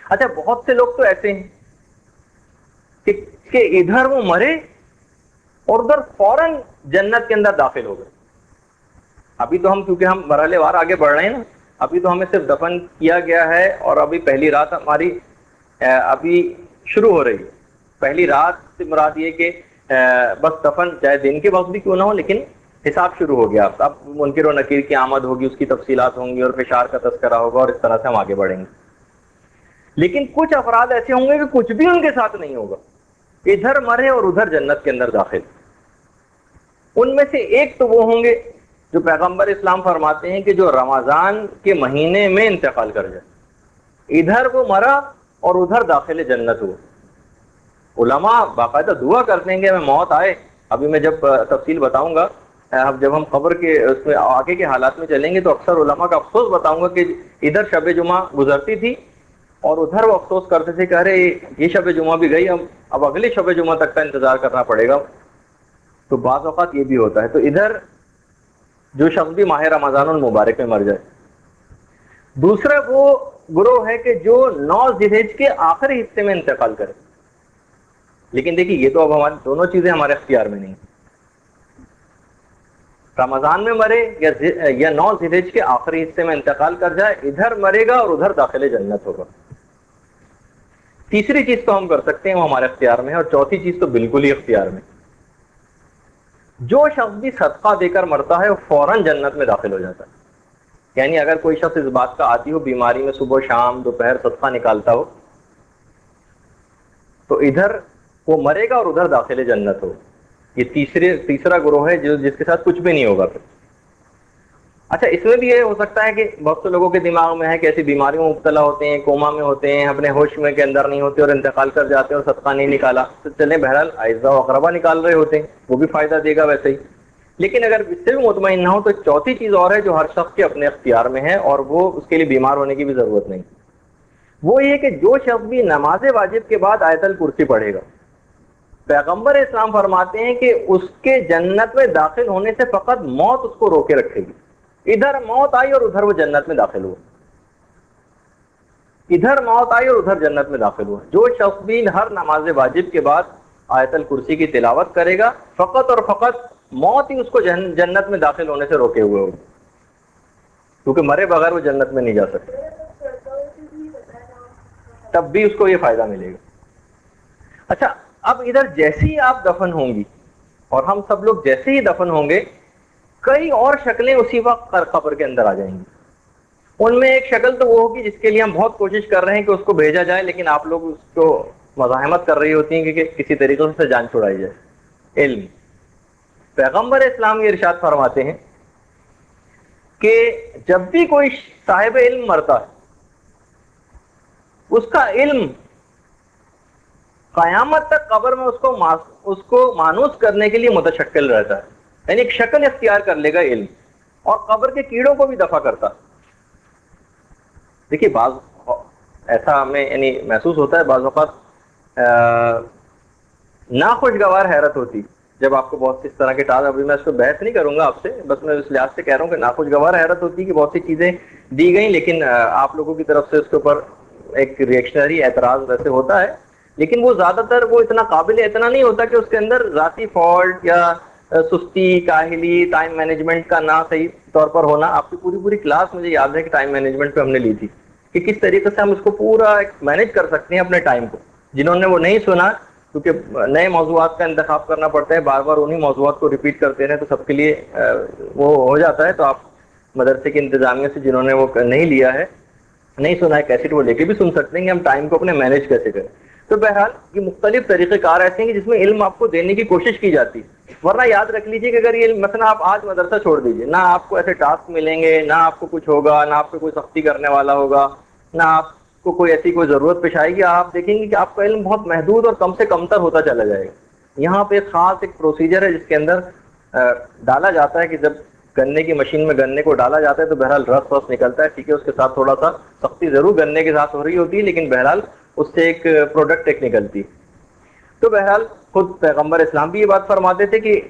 اچھا بہت سے لوگ تو ایسے ہیں کہ ادھر وہ مرے اور ادھر فوراً جنت کے اندر داخل ہو گئے. ابھی تو ہم کیونکہ ہم مرحلے وار آگے بڑھ رہے ہیں نا، ابھی تو ہمیں صرف دفن کیا گیا ہے اور ابھی پہلی رات ہماری ابھی شروع ہو رہی ہے. پہلی رات سے مراد یہ کہ بس دفن چاہے دن کے وقت بھی کیوں نہ ہو لیکن حساب شروع ہو گیا. اب منکر و نکیر کی آمد ہوگی، اس کی تفصیلات ہوں گی اور فشار کا تذکرہ ہوگا، اور اس طرح سے ہم آگے بڑھیں گے. لیکن کچھ افراد ایسے ہوں گے کہ کچھ بھی ان کے ساتھ نہیں ہوگا، ادھر مرے اور ادھر جنت کے اندر داخل. ان میں سے ایک تو وہ ہوں گے جو پیغمبر اسلام فرماتے ہیں کہ جو رمضان کے مہینے میں انتقال کر جائے، ادھر وہ مرا اور ادھر داخل جنت ہوا. علماء باقاعدہ دعا کرتے ہیں کہ ہمیں موت آئے. ابھی میں جب تفصیل بتاؤں گا، جب ہم قبر کے اس میں آگے کے حالات میں چلیں گے تو اکثر علماء کا افسوس بتاؤں گا کہ ادھر شب جمعہ گزرتی تھی اور ادھر وہ افسوس کرتے تھے کہ ارے یہ شب جمعہ بھی گئی، اب اگلی شب جمعہ تک کا انتظار کرنا پڑے گا. تو بعض اوقات یہ بھی ہوتا ہے. تو ادھر جو شخص بھی ماہ رمضان المبارک میں مر جائے. دوسرا وہ گروہ ہے کہ جو 9 ذی الحجہ کے آخری حصے میں انتقال کرے. لیکن دیکھیے یہ تو اب ہماری دونوں چیزیں ہمارے اختیار میں نہیں، رمضان میں مرے یا 9 ذی الحجہ کے آخری حصے میں انتقال کر جائے، ادھر مرے گا اور ادھر داخل جنت ہوگا. تیسری چیز تو ہم کر سکتے ہیں وہ ہمارے اختیار میں ہے، اور چوتھی چیز تو بالکل ہی اختیار میں. جو شخص بھی صدقہ دے کر مرتا ہے وہ فوراً جنت میں داخل ہو جاتا ہے. یعنی اگر کوئی شخص اس بات کا عادی ہو، بیماری میں صبح شام دوپہر صدقہ نکالتا ہو، تو ادھر وہ مرے گا اور ادھر داخل جنت ہو. یہ تیسرا گروہ ہے جس کے ساتھ کچھ بھی نہیں ہوگا پھر. اچھا اس میں بھی یہ ہو سکتا ہے کہ بہت سے لوگوں کے دماغ میں ہے کہ ایسی بیماریوں میں مبتلا ہوتے ہیں، کوما میں ہوتے ہیں، اپنے ہوش میں کے اندر نہیں ہوتے اور انتقال کر جاتے ہیں اور صدقہ نہیں نکالا. تو چلیں بہرحال اعزاء و اقربا نکال رہے ہوتے ہیں، وہ بھی فائدہ دے گا ویسے ہی. لیکن اگر اس سے بھی مطمئن نہ ہو تو چوتھی چیز اور ہے جو ہر شخص کے اپنے اختیار میں ہے، اور وہ اس کے لیے بیمار ہونے کی بھی ضرورت نہیں. وہ یہ کہ جو شخص بھی نماز واجب کے بعد آیت الکرسی پڑھے گا، پیغمبر اسلام فرماتے ہیں کہ اس کے جنت میں داخل ہونے سے فقط موت اس کو روکے رکھے گی. ادھر موت آئی اور ادھر وہ جنت میں داخل ہوا، ادھر موت آئی اور ادھر جنت میں داخل ہوا. جو شخص بھی ہر نماز واجب کے بعد آیت الکرسی کی تلاوت کرے گا، فقط اور فقط موت ہی اس کو جنت میں داخل ہونے سے روکے ہوئے ہوگی، کیونکہ مرے بغیر وہ جنت میں نہیں جا سکتے. تب بھی اس کو یہ فائدہ ملے گا. اچھا اب ادھر جیسے ہی آپ دفن ہوں گی اور ہم سب لوگ جیسے ہی دفن ہوں گے، کئی اور شکلیں اسی وقت قبر کے اندر آ جائیں گی. ان میں ایک شکل تو وہ ہوگی جس کے لیے ہم بہت کوشش کر رہے ہیں کہ اس کو بھیجا جائے، لیکن آپ لوگ اس کو مزاحمت کر رہی ہوتی ہیں کہ کسی طریقے سے جان چھڑائی جائے. علم. پیغمبر اسلام یہ ارشاد فرماتے ہیں کہ جب بھی کوئی صاحب علم مرتا ہے، اس کا علم قیامت تک قبر میں اس کو مانوس کرنے کے لیے متشکل رہتا ہے. یعنی ایک شکل اختیار کر لے گا علم، اور قبر کے کیڑوں کو بھی دفع کرتا. دیکھیے بعض ایسا ہمیں یعنی محسوس ہوتا ہے بعض اوقات ناخوشگوار حیرت ہوتی جب آپ کو بہت سی اس طرح کے ٹاسک، ابھی میں اس کو بحث نہیں کروں گا آپ سے، بس میں اس لحاظ سے کہہ رہا ہوں کہ ناخوشگوار حیرت ہوتی کہ بہت سی چیزیں دی گئیں لیکن آپ لوگوں کی طرف سے اس کے اوپر ایک ریئیکشنری اعتراض ویسے ہوتا ہے، لیکن وہ زیادہ تر وہ اتنا قابل اتنا نہیں ہوتا کہ اس کے اندر ذاتی فالٹ یا سستی، کاہلی، ٹائم مینجمنٹ کا نہ صحیح طور پر ہونا۔ آپ کی پوری کلاس مجھے یاد ہے کہ ٹائم مینجمنٹ پہ ہم نے لی تھی کہ کس طریقے سے ہم اس کو پورا مینج کر سکتے ہیں اپنے ٹائم کو۔ جنہوں نے وہ نہیں سنا، کیونکہ نئے موضوعات کا انتخاب کرنا پڑتا ہے، بار بار انہی موضوعات کو ریپیٹ کرتے رہے تو سب کے لیے وہ ہو جاتا ہے، تو آپ مدرسے کی انتظامیہ سے جنہوں نے وہ نہیں لیا ہے، نہیں سنا ہے کیسٹ، وہ لے کے بھی سن سکتے ہیں کہ ہم ٹائم کو اپنے مینج کیسے کریں۔ تو بہرحال یہ مختلف طریقہ کار ایسے ہیں کہ جس میں علم آپ کو دینے کی کوشش کی جاتی ہے، ورنہ یاد رکھ لیجیے کہ اگر یہ مثلا آپ آج مدرسہ چھوڑ دیجیے، نہ آپ کو ایسے ٹاسک ملیں گے، نہ آپ کو کچھ ہوگا، نہ آپ پہ کوئی سختی کرنے والا ہوگا، نہ آپ کو کوئی ایسی کوئی ضرورت پیش آئے گی، آپ دیکھیں گے کہ آپ کا علم بہت محدود اور کم سے کم تر ہوتا چلا جائے گا۔ یہاں پہ ایک خاص ایک پروسیجر ہے جس کے اندر ڈالا جاتا ہے کہ جب گنے کی مشین میں گنے کو ڈالا جاتا ہے تو بہرحال رس وس نکلتا ہے، ٹھیک ہے، اس کے ساتھ تھوڑا سا سختی ضرور گنے کے ساتھ ہو رہی ہوتی ہے لیکن بہرحال اس سے ایک پروڈکٹ ایک نکلتی۔ تو بہرحال خود پیغمبر اسلام بھی یہ بات فرماتے تھے کہ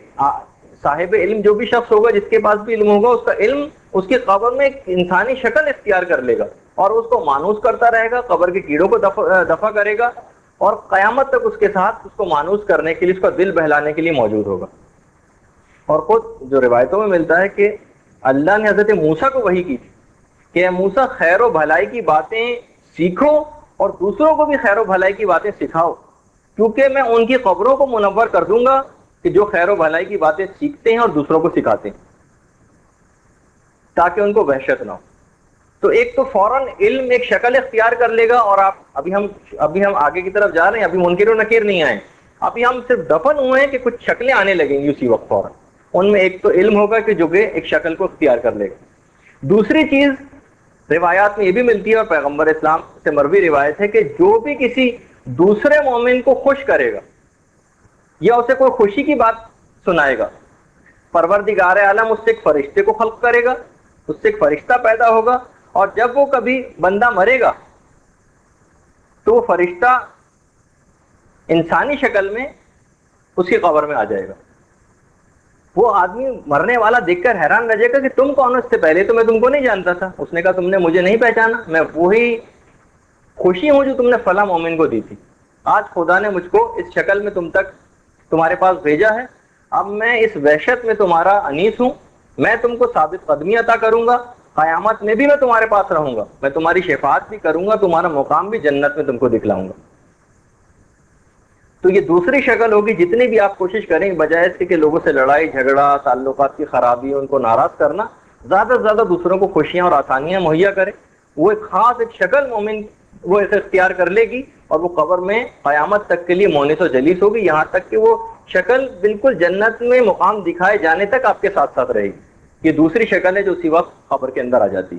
صاحب علم جو بھی شخص ہوگا، جس کے پاس بھی علم ہوگا، اس کا علم اس کی قبر میں ایک انسانی شکل اختیار کر لے گا اور اس کو مانوس کرتا رہے گا، قبر کے کیڑوں کو دفع کرے گا اور قیامت تک اس کے ساتھ اس کو مانوس کرنے کے لیے، اس کا دل بہلانے کے لیے موجود ہوگا۔ اور خود جو روایتوں میں ملتا ہے کہ اللہ نے حضرت موسیٰ کو وحی کی تھی کہ اے موسیٰ، خیر و بھلائی کی باتیں سیکھو اور دوسروں کو بھی خیر و بھلائی کی باتیں سکھاؤ، کیونکہ میں ان کی قبروں کو منور کر دوں گا کہ جو خیر و بھلائی کی باتیں سیکھتے ہیں اور دوسروں کو سکھاتے ہیں، تاکہ ان کو وحشت نہ ہو۔ تو ایک تو فوراً علم ایک شکل اختیار کر لے گا، اور آپ ابھی ہم آگے کی طرف جا رہے ہیں، ابھی منکر و نکیر نہیں آئے، ابھی ہم صرف دفن ہوئے ہیں کہ کچھ شکلیں آنے لگیں گی اسی وقت فوراً۔ ان میں ایک تو علم ہوگا کہ جو کہ ایک شکل کو اختیار کر لے گا۔ دوسری چیز روایات میں یہ بھی ملتی ہے اور پیغمبر اسلام سے مروی روایت ہے کہ جو بھی کسی دوسرے مومن کو خوش کرے گا یا اسے کوئی خوشی کی بات سنائے گا، پروردگار عالم اس سے ایک فرشتے کو خلق کرے گا، اس سے ایک فرشتہ پیدا ہوگا، اور جب وہ کبھی بندہ مرے گا تو وہ فرشتہ انسانی شکل میں اس کی قبر میں آ جائے گا۔ وہ آدمی مرنے والا دیکھ کر حیران رہ جائے گا کہ تم کون ہو، اس سے پہلے تو میں تم کو نہیں جانتا تھا۔ اس نے کہا تم نے مجھے نہیں پہچانا، میں وہی خوشی ہوں جو تم نے فلاں مومن کو دی تھی، آج خدا نے مجھ کو اس شکل میں تمہارے پاس بھیجا ہے، اب میں اس وحشت میں تمہارا انیس ہوں، میں تم کو ثابت قدمی عطا کروں گا، قیامت میں بھی میں تمہارے پاس رہوں گا، میں تمہاری شفاعت بھی کروں گا، تمہارا مقام بھی جنت میں تم کو دکھلاؤں گا۔ تو یہ دوسری شکل ہوگی۔ جتنی بھی آپ کوشش کریں بجائے اس کے کہ لوگوں سے لڑائی جھگڑا، تعلقات کی خرابی، ان کو ناراض کرنا، زیادہ سے زیادہ دوسروں کو خوشیاں اور آسانیاں مہیا کریں، وہ ایک خاص ایک شکل مومن وہ ایسے اختیار کر لے گی اور وہ قبر میں قیامت تک کے لیے مونس و جلیس ہوگی، یہاں تک کہ وہ شکل بالکل جنت میں مقام دکھائے جانے تک آپ کے ساتھ ساتھ رہے گی۔ یہ دوسری شکل ہے جو اسی وقت قبر کے اندر آ جاتی۔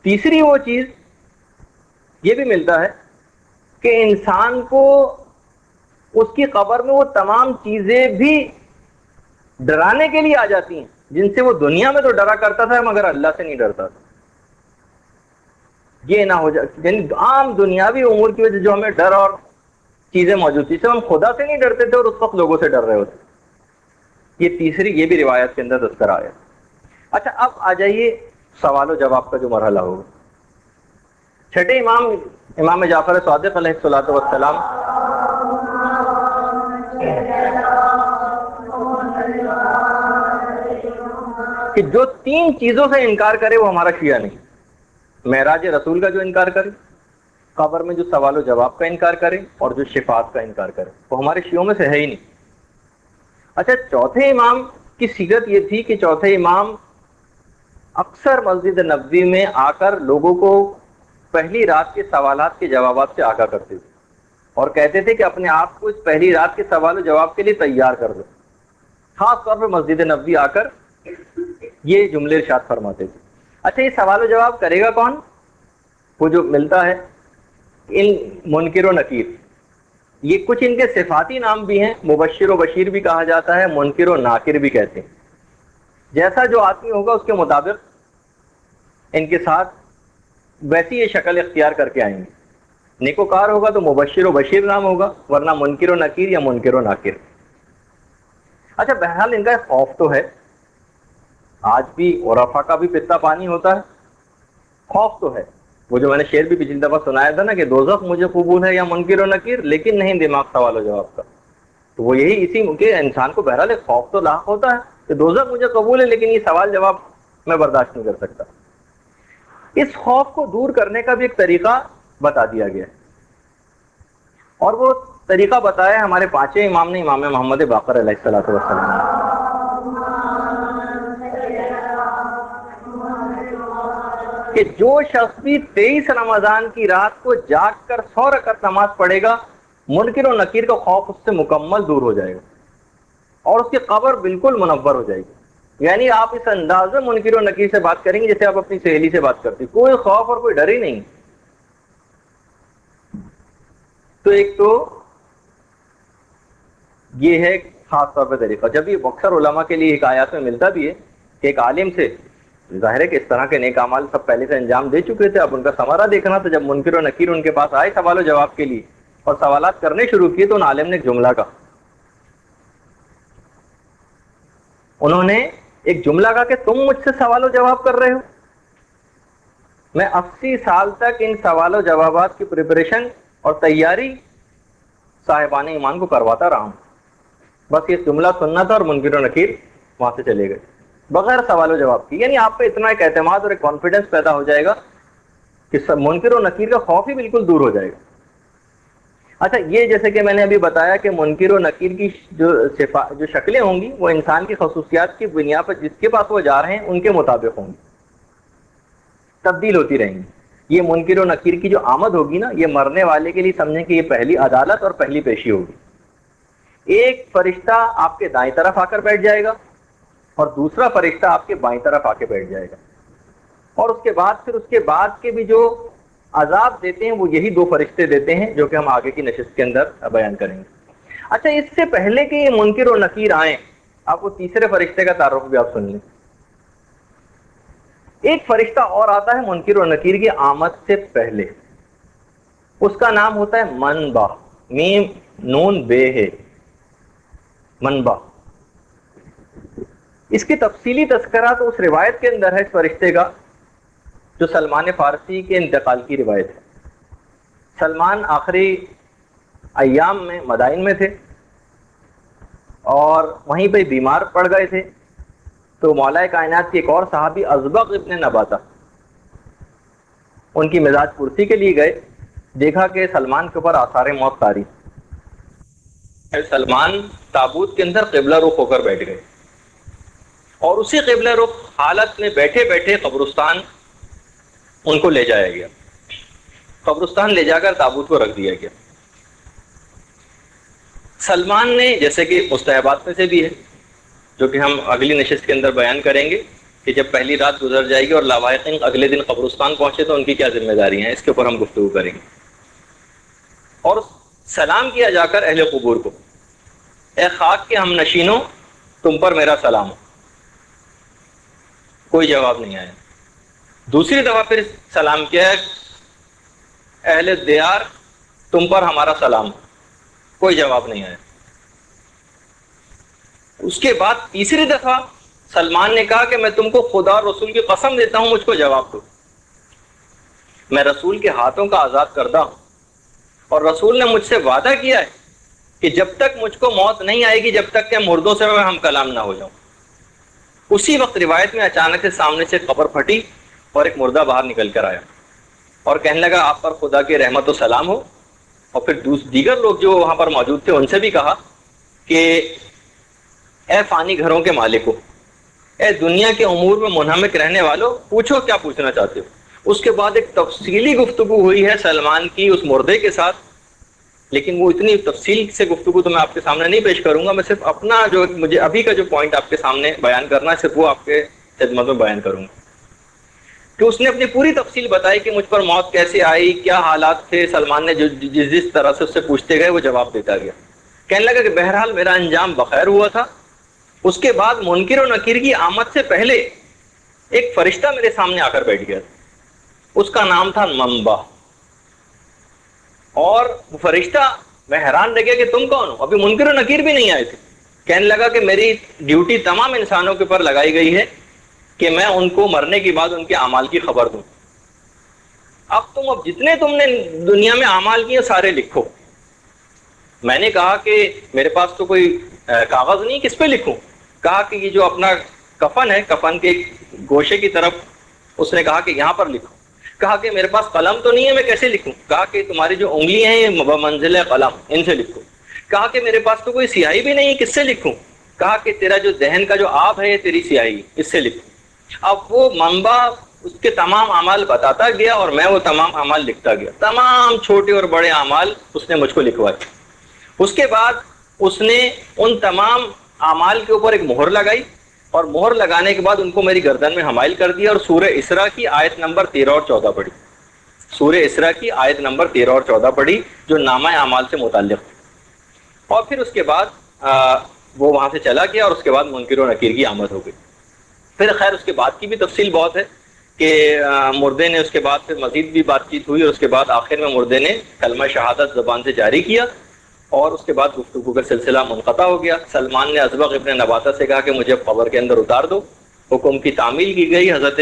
تیسری وہ چیز یہ بھی ملتا ہے کہ انسان کو اس کی قبر میں وہ تمام چیزیں بھی ڈرانے کے لیے آ جاتی ہیں جن سے وہ دنیا میں تو ڈرا کرتا تھا مگر اللہ سے نہیں ڈرتا تھا۔ یہ نہ ہو جائے، یعنی عام دنیاوی امور کی وجہ جو ہمیں ڈر اور چیزیں موجود تھی، ہم خدا سے نہیں ڈرتے تھے اور اس وقت لوگوں سے ڈر رہے ہوتے۔ یہ تیسری یہ بھی روایت کے اندر تذکرہ آیا۔ اچھا اب آ جائیے سوال و جواب کا جو مرحلہ ہوگا۔ چھٹے امام جعفر صادق علیہ الصلوۃ والسلام کہ جو تین چیزوں سے انکار کرے وہ ہمارا شیعہ نہیں۔ معراج رسول کا جو انکار کرے، قبر میں جو سوال و جواب کا انکار کرے، اور جو شفاعت کا انکار کرے، وہ ہمارے شیعوں میں سے ہے ہی نہیں۔ اچھا چوتھے امام کی صیغت یہ تھی کہ چوتھے امام اکثر مسجد نبوی میں آ کر لوگوں کو پہلی رات کے سوالات کے جوابات سے آگاہ کرتے تھے اور کہتے تھے کہ اپنے آپ کو اس پہلی رات کے سوال و جواب کے لیے تیار کر دو۔ خاص طور پہ مسجد نبوی آ کر یہ جملے ارشاد فرماتے تھے۔ اچھا یہ سوال و جواب کرے گا کون؟ وہ جو ملتا ہے ان منکر و نکیر، یہ کچھ ان کے صفاتی نام بھی ہیں، مبشر و بشیر بھی کہا جاتا ہے، منکر و ناکر بھی کہتے ہیں۔ جیسا جو آدمی ہوگا اس کے مطابق ان کے ساتھ ویسی یہ شکل اختیار کر کے آئیں گے. نیکوکار ہوگا تو مبشر و بشیر نام ہوگا, ورنہ منکر و نکیر یا منکر و ناکر. اچھا بہرحال ان کا ایک خوف تو ہے, آج بھی عرفا کا بھی پتا پانی ہوتا ہے, خوف تو ہے. وہ جو میں نے شعر بھی پچھلی دفعہ سنایا تھا نا کہ دوزخ مجھے قبول ہے یا منکر و نکیر, لیکن نہیں دماغ سوال و جواب کا. تو وہ یہی اسی کہ انسان کو بہرحال ایک خوف تو لاحق ہوتا ہے کہ دوزخ مجھے قبول ہے لیکن یہ سوال جواب میں برداشت نہیں کر سکتا. اس خوف کو دور کرنے کا بھی ایک طریقہ بتا دیا گیا ہے, اور وہ طریقہ بتایا ہمارے پانچویں امام نے, امام محمد باقر علیہ الصلوۃ والسلام. کہ جو شخص بھی 23 رمضان کی رات کو جاگ کر 100 رکعت نماز پڑھے گا, منکر و نکیر کا خوف اس سے مکمل دور ہو جائے گا اور اس کی قبر بالکل منور ہو جائے گی. یعنی آپ اس انداز میں منکر و نکیر سے بات کریں گے جیسے آپ اپنی سہیلی سے بات کرتے, کوئی خوف اور کوئی ڈر ہی نہیں. تو ایک تو یہ ہے خاص طور پہ طریقہ. جب یہ اکثر علماء کے لیے حکایات میں ملتا بھی ہے کہ ایک عالم سے, ظاہر ہے کہ اس طرح کے نیک اعمال سب پہلے سے انجام دے چکے تھے, اب ان کا ثمرہ دیکھنا. تو جب منکر و نکیر ان کے پاس آئے سوال و جواب کے لیے اور سوالات کرنے شروع کیے, تو ان عالم نے ایک جملہ کہا. انہوں نے ایک جملہ کہا کہ تم مجھ سے سوال و جواب کر رہے ہو, میں 80 سال تک ان سوال و جوابات کی پریپریشن اور تیاری صاحبان ایمان کو کرواتا رہا ہوں. بس یہ جملہ سننا تھا اور منکر و نکیر وہاں سے چلے گئے بغیر سوال و جواب کی. یعنی آپ پہ اتنا ایک اعتماد اور ایک کانفیڈنس پیدا ہو جائے گا کہ منکر و نکیر کا خوف ہی بالکل دور ہو جائے گا. اچھا یہ جیسے کہ میں نے ابھی بتایا کہ منکر و نکیر کی جو شکلیں ہوں گی وہ انسان کی خصوصیات کی بنیاد پر جس کے پاس وہ جا رہے ہیں ان کے مطابق ہوں گی, تبدیل ہوتی رہیں گی. یہ منکر و نکیر کی جو آمد ہوگی نا, یہ مرنے والے کے لیے سمجھیں کہ یہ پہلی عدالت اور پہلی پیشی ہوگی. ایک فرشتہ آپ کے دائیں طرف آ کر بیٹھ جائے گا اور دوسرا فرشتہ آپ کے بائیں طرف آ کے بیٹھ جائے گا, اور اس کے بعد پھر اس کے بعد کے بھی جو عذاب دیتے ہیں وہ یہی 2 فرشتے دیتے ہیں جو کہ ہم آگے کی نشست کے اندر بیان کریں گے. اچھا اس سے پہلے کہ یہ منکر و نکیر آئیں, آپ وہ تیسرے فرشتے کا تعارف بھی آپ سن لیں. ایک فرشتہ اور آتا ہے منکر و نکیر کی آمد سے پہلے, اس کا نام ہوتا ہے منبع, میم نون بے ہے, منبع. اس کی تفصیلی تذکرہ تو اس روایت کے اندر ہے اس فرشتے کا جو سلمان فارسی کے انتقال کی روایت ہے. سلمان آخری ایام میں مدائن میں تھے اور وہیں پہ بیمار پڑ گئے تھے. تو مولا کائنات کے ایک اور صحابی ازبغ ابن نباتہ ان کی مزاج پرسی کے لیے گئے, دیکھا کہ سلمان کے اوپر آثار موت طاری. سلمان تابوت کے اندر قبلہ رخ ہو کر بیٹھ گئے اور اسی قبلہ رخ حالت میں بیٹھے بیٹھے قبرستان ان کو لے جایا گیا. قبرستان لے جا کر تابوت کو رکھ دیا گیا. سلمان نے, جیسے کہ مستحبات میں سے بھی ہے جو کہ ہم اگلی نشست کے اندر بیان کریں گے کہ جب پہلی رات گزر جائے گی اور لواحقین اگلے دن قبرستان پہنچے تو ان کی کیا ذمہ داریاں ہیں, اس کے اوپر ہم گفتگو کریں گے. اور سلام کیا جا کر اہل قبور کو, اے خاک کے ہم نشینوں تم پر میرا سلام. کوئی جواب نہیں آیا. دوسری دفعہ پھر سلام کیا, اہل دیار تم پر ہمارا سلام. کوئی جواب نہیں آیا. اس کے بعد تیسری دفعہ سلمان نے کہا کہ میں تم کو خدا اور رسول کی قسم دیتا ہوں مجھ کو جواب دو. میں رسول کے ہاتھوں کا آزاد کردہ ہوں اور رسول نے مجھ سے وعدہ کیا ہے کہ جب تک مجھ کو موت نہیں آئے گی جب تک کہ مردوں سے میں ہم کلام نہ ہو جاؤں. اسی وقت روایت میں اچانک سے سامنے سے قبر پھٹی اور ایک مردہ باہر نکل کر آیا اور کہنے لگا آپ پر خدا کی رحمت و سلام ہو. اور پھر دیگر لوگ جو وہاں پر موجود تھے ان سے بھی کہا کہ اے فانی گھروں کے مالکو, اے دنیا کے امور میں منہمک رہنے والوں, پوچھو کیا پوچھنا چاہتے ہو. اس کے بعد ایک تفصیلی گفتگو ہوئی ہے سلمان کی اس مردے کے ساتھ, لیکن وہ اتنی تفصیل سے گفتگو تو میں آپ کے سامنے نہیں پیش کروں گا. میں صرف اپنا جو مجھے ابھی کا جو پوائنٹ آپ کے سامنے بیان کرنا ہے صرف وہ آپ کے خدمت میں بیان کروں گا کہ اس نے اپنی پوری تفصیل بتائی کہ مجھ پر موت کیسے آئی, کیا حالات تھے. سلمان نے جس طرح سے اس سے پوچھتے گئے وہ جواب دیتا گیا. کہنے لگا کہ بہرحال میرا انجام بخیر ہوا تھا. اس کے بعد منکر و نکیر کی آمد سے پہلے ایک فرشتہ میرے سامنے آ کر بیٹھ گیا. اس کا نام تھا منبع. اور وہ فرشتہ، میں حیران رہ گیا کہ تم کون ہو؟ ابھی منکر و نکیر بھی نہیں آئے تھے. کہنے لگا کہ میری ڈیوٹی تمام انسانوں کے اوپر لگائی گئی ہے کہ میں ان کو مرنے کے بعد ان کے اعمال کی خبر دوں. اب جتنے تم نے دنیا میں اعمال کیے سارے لکھو. میں نے کہا کہ میرے پاس تو کوئی کاغذ نہیں، کس پہ لکھوں؟ کہا کہ یہ جو اپنا کفن ہے، کفن کے گوشے کی طرف اس نے کہا کہ یہاں پر لکھو. کہا کہ میرے پاس قلم تو نہیں ہے، میں کیسے لکھوں؟ کہا کہ تمہاری جو انگلیاں ہیں یہ بمنزل قلم، ان سے لکھو. کہا کہ میرے پاس تو کوئی سیاہی بھی نہیں ہے، کس سے لکھوں؟ کہا کہ تیرا جو ذہن کا جو آب ہے یہ تیری سیاہی، اس سے لکھو. اب وہ منبع اس کے تمام اعمال بتاتا گیا اور میں وہ تمام اعمال لکھتا گیا. تمام چھوٹے اور بڑے اعمال اس نے مجھ کو لکھوائے. اس کے بعد اس نے ان تمام اعمال کے اوپر ایک مہر لگائی اور مہر لگانے کے بعد ان کو میری گردن میں حمائل کر دیا اور سورہ اسراء کی آیت نمبر 13 اور 14 پڑھی. سورہ اسراء کی آیت نمبر 13 اور 14 پڑھی جو نامہ اعمال سے متعلق تھی. اور پھر اس کے بعد وہ وہاں سے چلا گیا اور اس کے بعد منکر و نکیر کی آمد ہو گئی. پھر خیر اس کے بعد کی بھی تفصیل بہت ہے کہ مردے نے اس کے بعد پھر مزید بھی بات چیت ہوئی اور اس کے بعد آخر میں مردے نے کلمہ شہادت زبان سے جاری کیا اور اس کے بعد گفتگو کا سلسلہ منقطع ہو گیا. سلمان نے ازبغ ابن نباتہ سے کہا کہ مجھے قبر کے اندر اتار دو. حکم کی تعمیل کی گئی، حضرت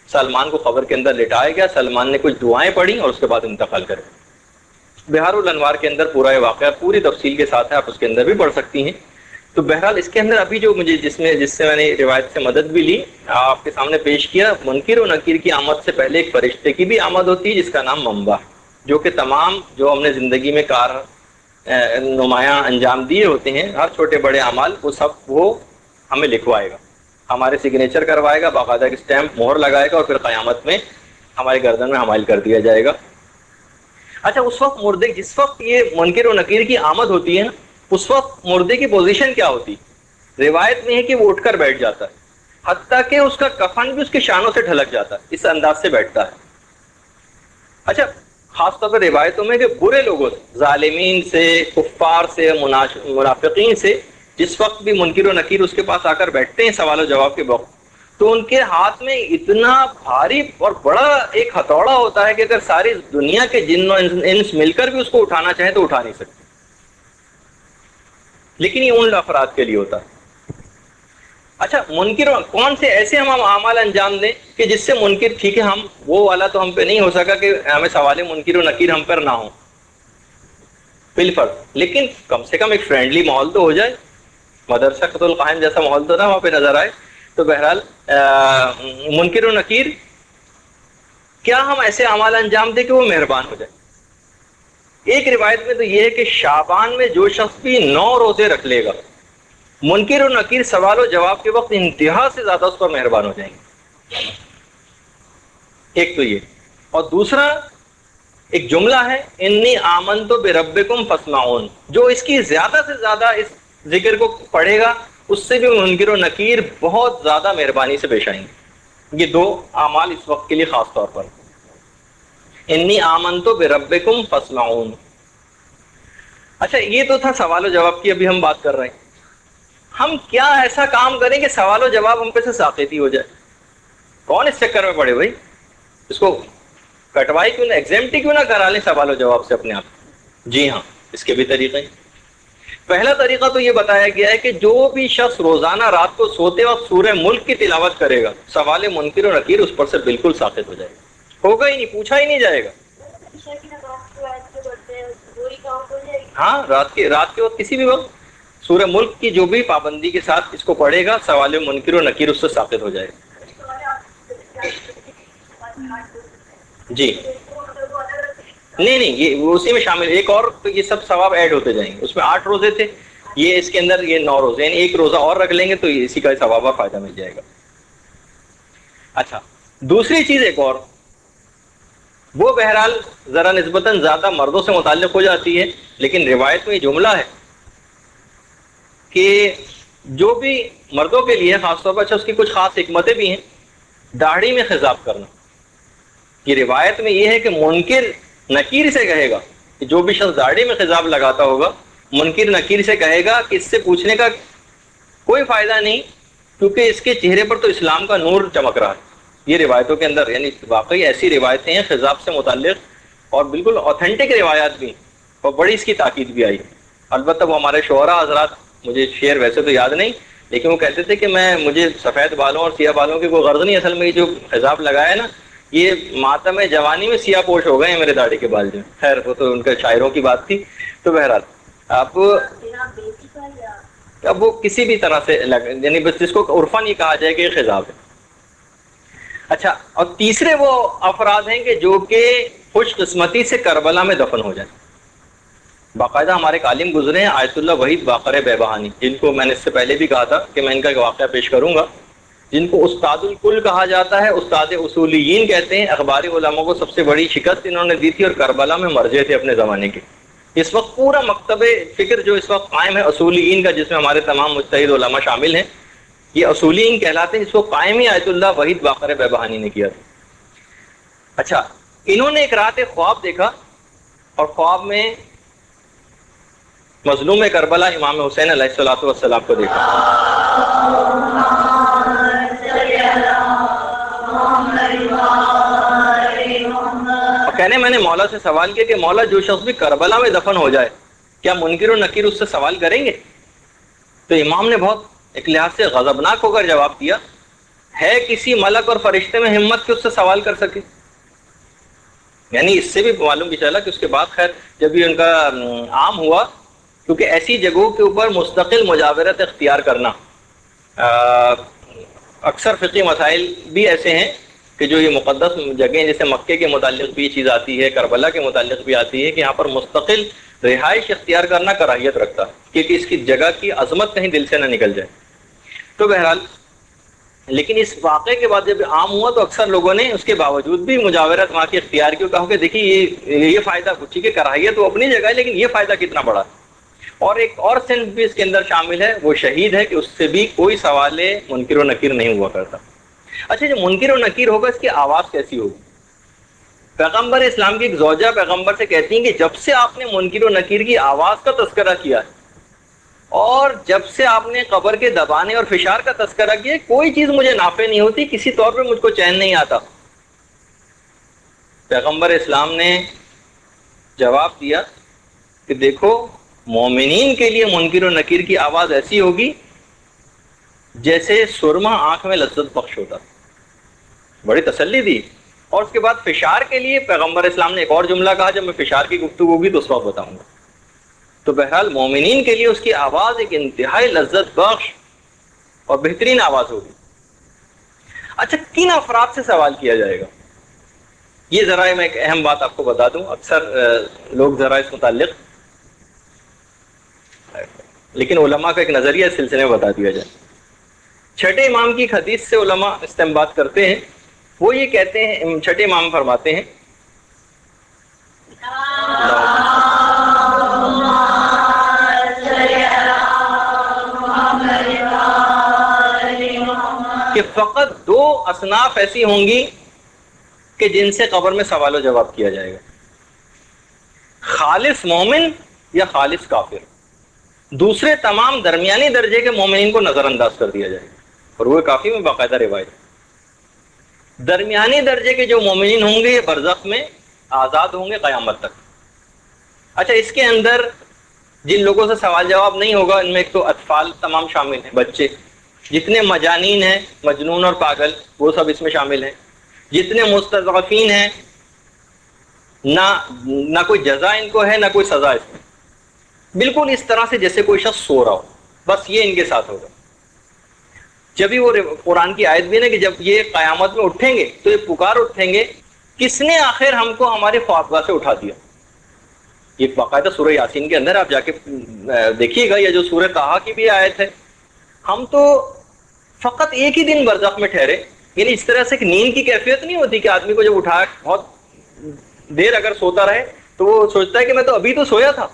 سلمان کو قبر کے اندر لٹایا گیا. سلمان نے کچھ دعائیں پڑھی اور اس کے بعد انتقال کر گیا. بہار الانوار کے اندر پورا یہ واقعہ پوری تفصیل کے ساتھ ہے، آپ اس کے اندر بھی پڑھ سکتی ہیں. تو بہرحال اس کے اندر ابھی جو مجھے جس سے میں نے روایت سے مدد بھی لی، آپ کے سامنے پیش کیا. منکر و نکیر کی آمد سے پہلے ایک فرشتے کی بھی آمد ہوتی ہے جس کا نام منبع، جو کہ تمام جو ہم نے زندگی میں نمایاں انجام دیے ہوتے ہیں، ہر چھوٹے بڑے اعمال وہ ہمیں لکھوائے گا، ہمارے سگنیچر کروائے گا، باقاعدہ ایک اسٹیمپ مہر لگائے گا اور پھر قیامت میں ہماری گردن میں حمائل کر دیا جائے گا. اچھا، اس وقت مردے، جس وقت یہ منکر و نکیر کی آمد ہوتی ہے نا، اس وقت مردے کی پوزیشن کیا ہوتی؟ روایت میں ہے کہ وہ اٹھ کر بیٹھ جاتا ہے، حتیٰ کہ اس کا کفن بھی اس کے شانوں سے ڈھلک جاتا ہے، اس انداز سے بیٹھتا ہے. اچھا، خاص طور پر روایتوں میں کہ برے لوگوں سے، ظالمین سے، کفار سے، منافقین سے جس وقت بھی منکر و نکیر اس کے پاس آ کر بیٹھتے ہیں سوال و جواب کے وقت، تو ان کے ہاتھ میں اتنا بھاری اور بڑا ایک ہتھوڑا ہوتا ہے کہ اگر ساری دنیا کے جن و انس مل کر بھی اس کو اٹھانا چاہیں تو اٹھا نہیں سکتے. لیکن یہ ان افراد کے لیے ہوتا ہے. اچھا، منکر کون سے ایسے ہم اعمال انجام دیں کہ جس سے منکر، ٹھیک ہے ہم وہ والا تو ہم پہ نہیں ہو سکا کہ ہمیں سوال منکر و نکیر ہم پر نہ ہو بالفرض، لیکن کم سے کم ایک فرینڈلی ماحول تو ہو جائے، مدرسہ خط القائم جیسا ماحول تو نہ وہاں پہ نظر آئے. تو بہرحال منکر و نکیر کیا ہم ایسے اعمال انجام دیں کہ وہ مہربان ہو جائے. ایک روایت میں تو یہ ہے کہ شعبان میں جو شخص بھی 9 روزے رکھ لے گا، منکر و نکیر سوال و جواب کے وقت انتہا سے زیادہ اس پر مہربان ہو جائیں گے. ایک تو یہ، اور دوسرا ایک جملہ ہے انی آمنت بربکم فاسمعون، جو اس کی زیادہ سے زیادہ اس ذکر کو پڑھے گا اس سے بھی منکر و نکیر بہت زیادہ مہربانی سے پیش آئیں گے. یہ 2 اعمال اس وقت کے لیے خاص طور پر، انی آمنت بربکم فاسمعون. اچھا، یہ تو تھا سوال و جواب کی، ابھی ہم بات کر رہے ہیں ہم کیا ایسا کام کریں کہ سوال و جواب ہم پہ سے ساقطی ہو جائے. کون اس چکر میں پڑے بھائی، اس کو کٹوائی کیوں نہ، ایگزیمٹی کیوں نہ کرا لیں سوال و جواب سے اپنے آپ. جی ہاں، اس کے بھی طریقے ہیں. پہلا طریقہ تو یہ بتایا گیا ہے کہ جو بھی شخص روزانہ رات کو سوتے وقت سورہ ملک کی تلاوت کرے گا، سوال منکر و نکیر اس پر سے بالکل ساقط ہو جائے گا، ہوگا ہی نہیں، پوچھا ہی نہیں جائے گا. ہاں، رات کے وقت کسی بھی وقت سورہ ملک کی جو بھی پابندی کے ساتھ اس کو پڑھے گا، سوال منکر و نکیر اس سے ساقط ہو جائے گا. جی نہیں، یہ اسی میں شامل، ایک اور تو یہ سب ثواب ایڈ ہوتے جائیں گے. اس میں 8 روزے تھے، یہ اس کے اندر یہ 9 روزے، یعنی ایک روزہ اور رکھ لیں گے تو اسی کا ثواب اور فائدہ مل جائے گا. اچھا، دوسری چیز ایک اور، وہ بہرحال ذرا نسبتاً زیادہ مردوں سے متعلق ہو جاتی ہے، لیکن روایت میں یہ جملہ ہے کہ جو بھی مردوں کے لیے خاص طور پر، اچھا اس کی کچھ خاص حکمتیں بھی ہیں. داڑھی میں خضاب کرنا، یہ روایت میں یہ ہے کہ منکر نکیر سے کہے گا کہ جو بھی شخص داڑھی میں خضاب لگاتا ہوگا، منکر نکیر سے کہے گا کہ اس سے پوچھنے کا کوئی فائدہ نہیں، کیونکہ اس کے چہرے پر تو اسلام کا نور چمک رہا ہے، یہ روایتوں کے اندر یعنی واقعی ایسی روایتیں ہیں خضاب سے متعلق اور بالکل اوتھینٹک روایات بھی، اور بڑی اس کی تاکید بھی آئی۔ البتہ وہ ہمارے شعراء حضرات، مجھے شعر ویسے تو یاد نہیں، لیکن وہ کہتے تھے کہ مجھے سفید بالوں اور سیاہ بالوں کی کوئی غرض نہیں، اصل میں یہ جو خضاب لگایا ہے نا، یہ ماتم جوانی میں سیاہ پوش ہو گئے ہیں میرے داڑھی کے بال جو۔ خیر وہ تو ان کے شاعروں کی بات تھی۔ تو بہرحال اب وہ کسی بھی طرح سے یعنی بس جس کو عرفاً یہ کہا جائے کہ یہ خضاب ہے۔ اچھا، اور تیسرے وہ افراد ہیں کہ جو کہ خوش قسمتی سے کربلا میں دفن ہو جائیں۔ باقاعدہ ہمارے ایک عالم گزرے ہیں آیت اللہ وحید باقر بیبہانی، جن کو میں نے اس سے پہلے بھی کہا تھا کہ میں ان کا ایک واقعہ پیش کروں گا، جن کو استاد الکل کہا جاتا ہے، استاد اصولیین کہتے ہیں۔ اخباری علماء کو سب سے بڑی شکست انہوں نے دی تھی اور کربلا میں مرجع تھے اپنے زمانے کے۔ اس وقت پورا مکتب فکر جو اس وقت قائم ہے اصولیین کا، جس میں ہمارے تمام مجتہد علماء شامل ہیں، یہ اصولیین کہلاتے ہیں، اس کو قائم ہی آیت اللہ وحید باقر بیبہانی نے کیا تھا۔ اچھا، انہوں نے ایک رات ایک خواب دیکھا، اور خواب میں مظلوم کربلا امام حسین علیہ الصلوۃ والسلام کو دیکھا۔ اور کہنے میں نے مولا سے سوال کیا کہ مولا جو شخص بھی کربلا میں دفن ہو جائے کیا منکر و نکیر اس سے سوال کریں گے؟ تو امام نے بہت ایک لحاظ سے غضبناک ہو کر جواب دیا، ہے کسی ملک اور فرشتے میں ہمت کہ اس سے سوال کر سکے؟ یعنی اس سے بھی معلوم بھی چلا کہ اس کے بعد خیر جب یہ ان کا عام ہوا، کیونکہ ایسی جگہوں کے اوپر مستقل مجاورت اختیار کرنا، اکثر فقہی مسائل بھی ایسے ہیں کہ جو یہ مقدس جگہیں جیسے مکے کے متعلق بھی یہ چیز آتی ہے، کربلا کے متعلق بھی آتی ہے کہ یہاں پر مستقل رہائش اختیار کرنا کراہیت رکھتا، کیونکہ اس کی جگہ کی عظمت کہیں دل سے نہ نکل جائے۔ تو بہرحال لیکن اس واقعے کے بعد جب عام ہوا تو اکثر لوگوں نے اس کے باوجود بھی مجاورت وہاں کی اختیار کیوں، کہا کہ دیکھیے یہ فائدہ کچھ کہ کراہیت وہ اپنی جگہ ہے، لیکن یہ فائدہ کتنا بڑا۔ اور ایک اور صنف بھی اس کے اندر شامل ہے، وہ شہید ہے کہ اس سے بھی کوئی سوال منکر و نکیر نہیں ہوا کرتا۔ اچھا، جو منکر و نکیر ہوگا اس کی آواز کیسی ہوگی؟ پیغمبر اسلام کی ایک زوجہ پیغمبر سے کہتی ہیں کہ جب سے آپ نے منکر و نکیر کی آواز کا تذکرہ کیا ہے اور جب سے آپ نے قبر کے دبانے اور فشار کا تذکرہ کیا، کوئی چیز مجھے نافع نہیں ہوتی، کسی طور پہ مجھ کو چین نہیں آتا۔ پیغمبر اسلام نے جواب دیا کہ دیکھو، مومنین کے لیے منکر و نکیر کی آواز ایسی ہوگی جیسے سرما آنکھ میں لذت بخش ہوتا۔ بڑی تسلی دی۔ اور اس کے بعد فشار کے لیے پیغمبر اسلام نے ایک اور جملہ کہا، جب میں فشار کی گفتگو ہوگی تو اس وقت بتاؤں گا۔ تو بہرحال مومنین کے لیے اس کی آواز ایک انتہائی لذت بخش اور بہترین آواز ہوگی۔ اچھا، کن افراد سے سوال کیا جائے گا؟ یہ ذرا میں ایک اہم بات آپ کو بتا دوں، اکثر لوگ ذرا اس متعلق، لیکن علماء کا ایک نظریہ اس سلسلے میں بتا دیا جائے۔ چھٹے امام کی ایک حدیث سے علماء استنباط کرتے ہیں، وہ یہ کہتے ہیں، چھٹے امام فرماتے ہیں کہ فقط دو اصناف ایسی ہوں گی کہ جن سے قبر میں سوال و جواب کیا جائے گا، خالص مومن یا خالص کافر۔ دوسرے تمام درمیانی درجے کے مومنین کو نظر انداز کر دیا جائے گا، اور وہ کافی میں باقاعدہ روایت۔ درمیانی درجے کے جو مومنین ہوں گے یہ برزخ میں آزاد ہوں گے قیامت تک۔ اچھا، اس کے اندر جن لوگوں سے سوال جواب نہیں ہوگا ان میں ایک تو اطفال تمام شامل ہیں، بچے، جتنے مجانین ہیں، مجنون اور پاگل، وہ سب اس میں شامل ہیں، جتنے مستضعفین ہیں، نہ کوئی جزا ان کو ہے نہ کوئی سزا اس میں، بالکل اس طرح سے جیسے کوئی شخص سو رہا ہو، بس یہ ان کے ساتھ ہوگا۔ جبھی وہ قرآن کی آیت بھی ہے نا کہ جب یہ قیامت میں اٹھیں گے تو یہ پکار اٹھیں گے، کس نے آخر ہم کو ہمارے خوابگاہ سے اٹھا دیا۔ یہ باقاعدہ سورہ یاسین کے اندر آپ جا کے دیکھیے گا، یہ جو سورہ طٰہٰ کی بھی آیت ہے، ہم تو فقط ایک ہی دن برزخ میں ٹھہرے، یعنی اس طرح سے کہ نیند کی کیفیت نہیں ہوتی کہ آدمی کو جب اٹھایا بہت دیر اگر سوتا رہے تو وہ سوچتا ہے کہ میں تو ابھی تو سویا تھا،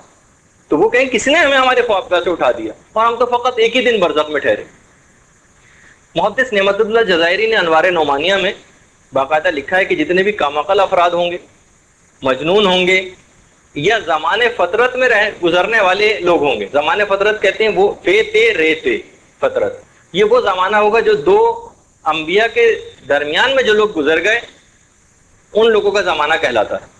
تو وہ کہیں کس نے ہمیں ہمارے خوابگاہ سے اٹھا دیا، اور ہم تو فقط ایک ہی دن برزخ میں ٹھہرے۔ محدث نعمت اللہ جزائری نے انوار نعمانیہ میں باقاعدہ لکھا ہے کہ جتنے بھی کامعقل افراد ہوں گے، مجنون ہوں گے، یا زمان فطرت میں گزرنے والے لوگ ہوں گے، زمان فطرت کہتے ہیں وہ فے تے رے تے فطرت، یہ وہ زمانہ ہوگا جو دو انبیاء کے درمیان میں جو لوگ گزر گئے ان لوگوں کا زمانہ کہلاتا ہے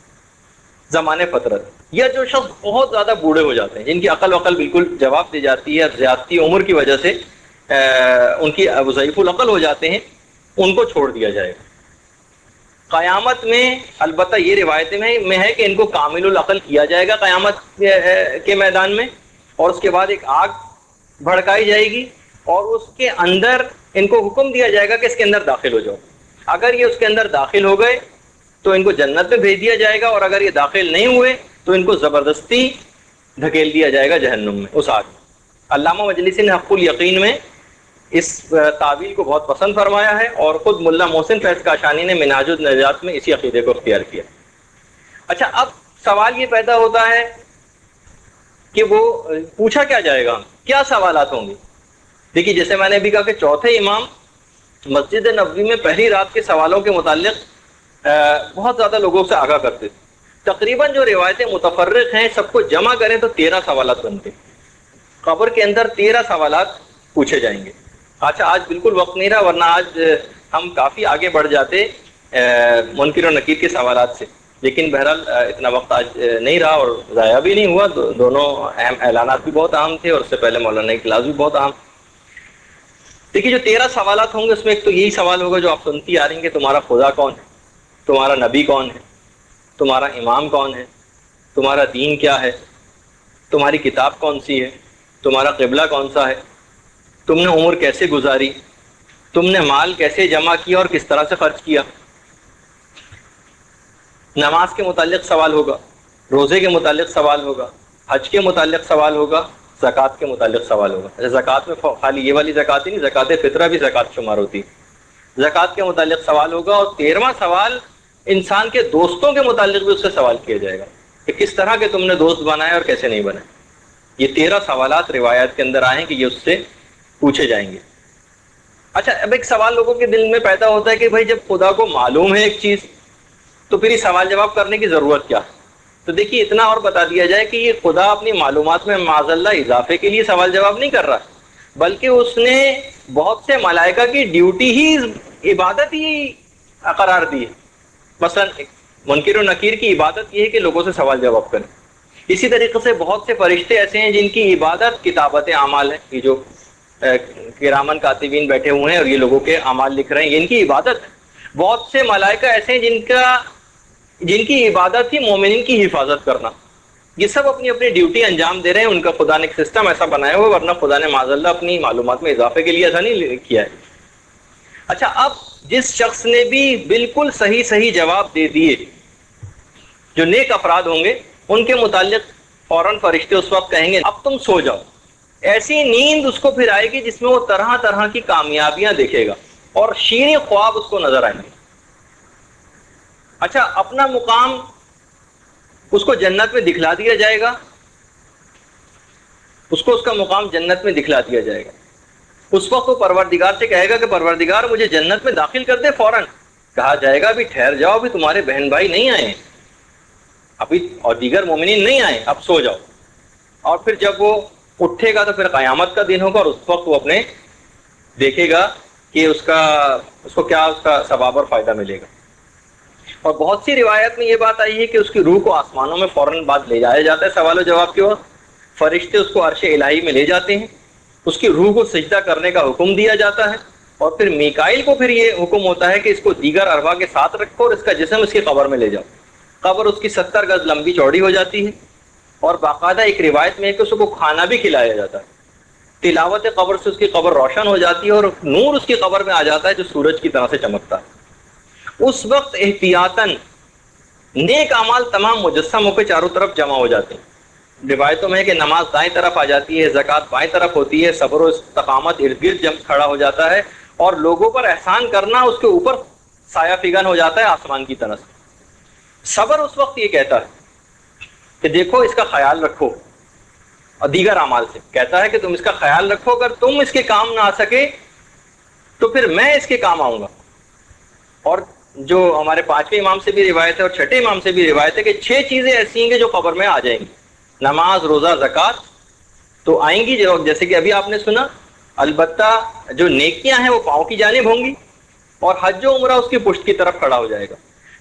زمانے فطرت. یا جو شخص بہت زیادہ بوڑھے ہو جاتے ہیں، جن کی عقل بالکل جواب دے جاتی ہے، زیادتی عمر کی وجہ سے ان کی ضعیف العقل ہو جاتے ہیں، ان کو چھوڑ دیا جائے گا. قیامت میں البتہ یہ روایت میں ہے کہ ان کو کامل العقل کیا جائے گا قیامت کے میدان میں، اور اس کے بعد ایک آگ بھڑکائی جائے گی اور اس کے اندر ان کو حکم دیا جائے گا کہ اس کے اندر داخل ہو جاؤ. اگر یہ اس کے اندر داخل ہو گئے تو ان کو جنت میں بھیج دیا جائے گا، اور اگر یہ داخل نہیں ہوئے تو ان کو زبردستی دھکیل دیا جائے گا جہنم میں، اس آگ. علامہ مجلسی نے حق الیقین میں اس تعویل کو بہت پسند فرمایا ہے، اور خود ملا محسن فیض کاشانی نے منہاج النجات میں اسی عقیدے کو اختیار کیا. اچھا، اب سوال یہ پیدا ہوتا ہے کہ وہ پوچھا کیا جائے گا، کیا سوالات ہوں گے؟ دیکھیے، جیسے میں نے ابھی کہا کہ چوتھے امام مسجد نبوی میں پہلی رات کے سوالوں کے متعلق بہت زیادہ لوگوں سے آگاہ کرتے تھے. تقریباً جو روایتیں متفرق ہیں سب کو جمع کریں تو 13 سوالات بنتے. قبر کے اندر 13 سوالات پوچھے جائیں گے. اچھا، آج بالکل وقت نہیں رہا، ورنہ آج ہم کافی آگے بڑھ جاتے منکر و نکیر کے سوالات سے، لیکن بہرحال اتنا وقت آج نہیں رہا اور ضائع بھی نہیں ہوا. دونوں اہم اعلانات بھی بہت اہم تھے، اور اس سے پہلے مولانا کی کلاس بھی بہت اہم. دیکھیے، جو 13 سوالات ہوں گے اس میں ایک تو یہی سوال ہوگا جو آپ سنتی آ رہی ہیں کہ تمہارا خدا کون ہے، تمہارا نبی کون ہے، تمہارا امام کون ہے، تمہارا دین کیا ہے، تمہاری کتاب کون سی ہے، تمہارا قبلہ کون سا ہے، تم نے عمر کیسے گزاری، تم نے مال کیسے جمع کیا اور کس طرح سے خرچ کیا. نماز کے متعلق سوال ہوگا، روزے کے متعلق سوال ہوگا، حج کے متعلق سوال ہوگا، زکوٰۃ کے متعلق سوال ہوگا. زکوٰۃ میں خالی یہ والی زکوٰۃ ہی نہیں، زکوٰۃ فطرہ بھی زکوٰۃ شمار ہوتی ہے. زکوٰۃ کے متعلق سوال ہوگا، اور 13واں سوال انسان کے دوستوں کے متعلق بھی اس سے سوال کیا جائے گا کہ کس طرح کے تم نے دوست بنائے اور کیسے نہیں بنائے. یہ 13 سوالات روایات کے اندر آئے کہ یہ اس سے پوچھے جائیں گے. اچھا، اب ایک سوال لوگوں کے دل میں پیدا ہوتا ہے کہ بھائی جب خدا کو معلوم ہے ایک چیز تو پھر یہ سوال جواب کرنے کی ضرورت کیا؟ تو دیکھیے، اتنا اور بتا دیا جائے کہ یہ خدا اپنی معلومات میں معاذ اللہ اضافے کے لیے سوال جواب نہیں کر رہا، بلکہ اس نے بہت سے ملائکہ کی ڈیوٹی ہی عبادت ہی قرار دی ہے. مثلا منکر و نکیر کی عبادت یہ ہے کہ لوگوں سے سوال جواب کریں. اسی طریقے سے بہت سے فرشتے ایسے ہیں جن کی عبادت کتابت اعمال ہے. یہ جو کرامن کاتبین بیٹھے ہوئے ہیں اور یہ لوگوں کے اعمال لکھ رہے ہیں، ان کی عبادت ہے. بہت سے ملائکہ ایسے ہیں جن کی عبادت ہی مومنین کی حفاظت کرنا. یہ سب اپنی اپنی ڈیوٹی انجام دے رہے ہیں. ان کا خدا نے ایک سسٹم ایسا بنایا ہوا، ورنہ خدا نے معاذ اللہ اپنی معلومات میں اضافے کے لیے ایسا نہیں کیا ہے. اچھا، اب جس شخص نے بھی بالکل صحیح جواب دے دیے، جو نیک افراد ہوں گے ان کے متعلق فوراً فرشتے اس وقت کہیں گے اب تم سو جاؤ. ایسی نیند اس کو پھر آئے گی جس میں وہ طرح طرح کی کامیابیاں دیکھے گا اور شیریں خواب اس کو نظر آئیں گے. اچھا، اپنا مقام اس کو جنت میں دکھلا دیا جائے گا، اس کو اس کا مقام جنت میں دکھلا دیا جائے گا. اس وقت وہ پروردگار سے کہے گا کہ پروردگار مجھے جنت میں داخل کر دے. فوراً کہا جائے گا ابھی ٹھہر جاؤ، ابھی تمہارے بہن بھائی نہیں آئے ہیں ابھی، اور دیگر مومنین نہیں آئے، اب سو جاؤ. اور پھر جب وہ اٹھے گا تو پھر قیامت کا دن ہوگا، اور اس وقت وہ اپنے دیکھے گا کہ اس کو کیا اس کا ثواب اور فائدہ ملے گا. اور بہت سی روایت میں یہ بات آئی ہے کہ اس کی روح کو آسمانوں میں فوراً بعد لے جایا جاتا ہے. سوال و جواب کے وقت فرشتے اس کو عرش الہی میں لے جاتے ہیں، اس کی روح کو سجدہ کرنے کا حکم دیا جاتا ہے، اور پھر میکائیل کو پھر یہ حکم ہوتا ہے کہ اس کو دیگر ارواح کے ساتھ رکھو اور اس کا جسم اس کی قبر میں لے جاؤ. قبر اس کی 70 گز لمبی چوڑی ہو جاتی ہے، اور باقاعدہ ایک روایت میں ہے کہ اس کو کھانا بھی کھلایا جاتا ہے. تلاوت قبر سے اس کی قبر روشن ہو جاتی ہے، اور نور اس کی قبر میں آ جاتا ہے جو سورج کی طرح سے چمکتا ہے. اس وقت احتیاطاً نیک اعمال تمام مجسم ہو کے چاروں طرف جمع ہو جاتے ہیں. روایتوں میں ہے کہ نماز دائیں طرف آ جاتی ہے، زکوٰۃ بائیں طرف ہوتی ہے، صبر و استقامت ارد گرد کھڑا ہو جاتا ہے، اور لوگوں پر احسان کرنا اس کے اوپر سایہ فگن ہو جاتا ہے آسمان کی طرف سے. صبر اس وقت یہ کہتا ہے کہ دیکھو اس کا خیال رکھو، اور دیگر اعمال سے کہتا ہے کہ تم اس کا خیال رکھو، اگر تم اس کے کام نہ آ سکے تو پھر میں اس کے کام آؤں گا. اور جو ہمارے 5ویں امام سے بھی روایت ہے اور 6ٹھے امام سے بھی روایت ہے کہ 6 چیزیں ایسی ہیں کہ جو قبر میں آ جائیں گی. نماز، روزہ، زکوٰۃ تو آئیں گی جیسے کہ ابھی آپ نے سنا. البتہ جو نیکیاں ہیں وہ پاؤں کی جانب ہوں گی، اور حج و عمرہ اس کی پشت کی طرف کھڑا ہو جائے گا۔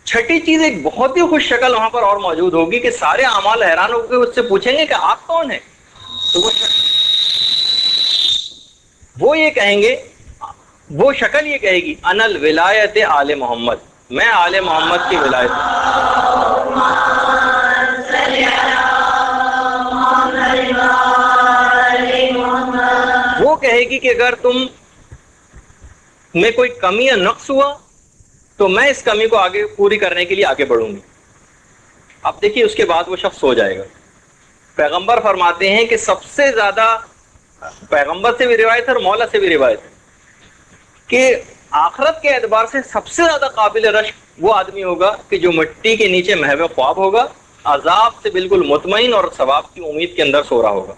چھٹی چیز ایک بہت ہی خوش شکل وہاں پر اور موجود ہوگی کہ سارے اعمال حیران ہو کے اس سے پوچھیں گے کہ آپ کون ہیں؟ تو وہ یہ کہیں گے، وہ شکل یہ کہے گی انا الولایت آل محمد، میں آل محمد کی ولایت ہوں۔ وہ کہے گی کہ اگر تم میں کوئی کمی یا نقص ہوا تو میں اس کمی کو آگے پوری کرنے کے لیے آگے بڑھوں گی۔ اب دیکھیے اس کے بعد وہ شخص سو جائے گا۔ پیغمبر فرماتے ہیں کہ سب سے زیادہ، پیغمبر سے بھی روایت ہے اور مولا سے بھی روایت ہے، کہ آخرت کے اعتبار سے سب سے زیادہ قابل رشک وہ آدمی ہوگا کہ جو مٹی کے نیچے محو خواب ہوگا، عذاب سے بالکل مطمئن اور ثواب کی امید کے اندر سو رہا ہوگا۔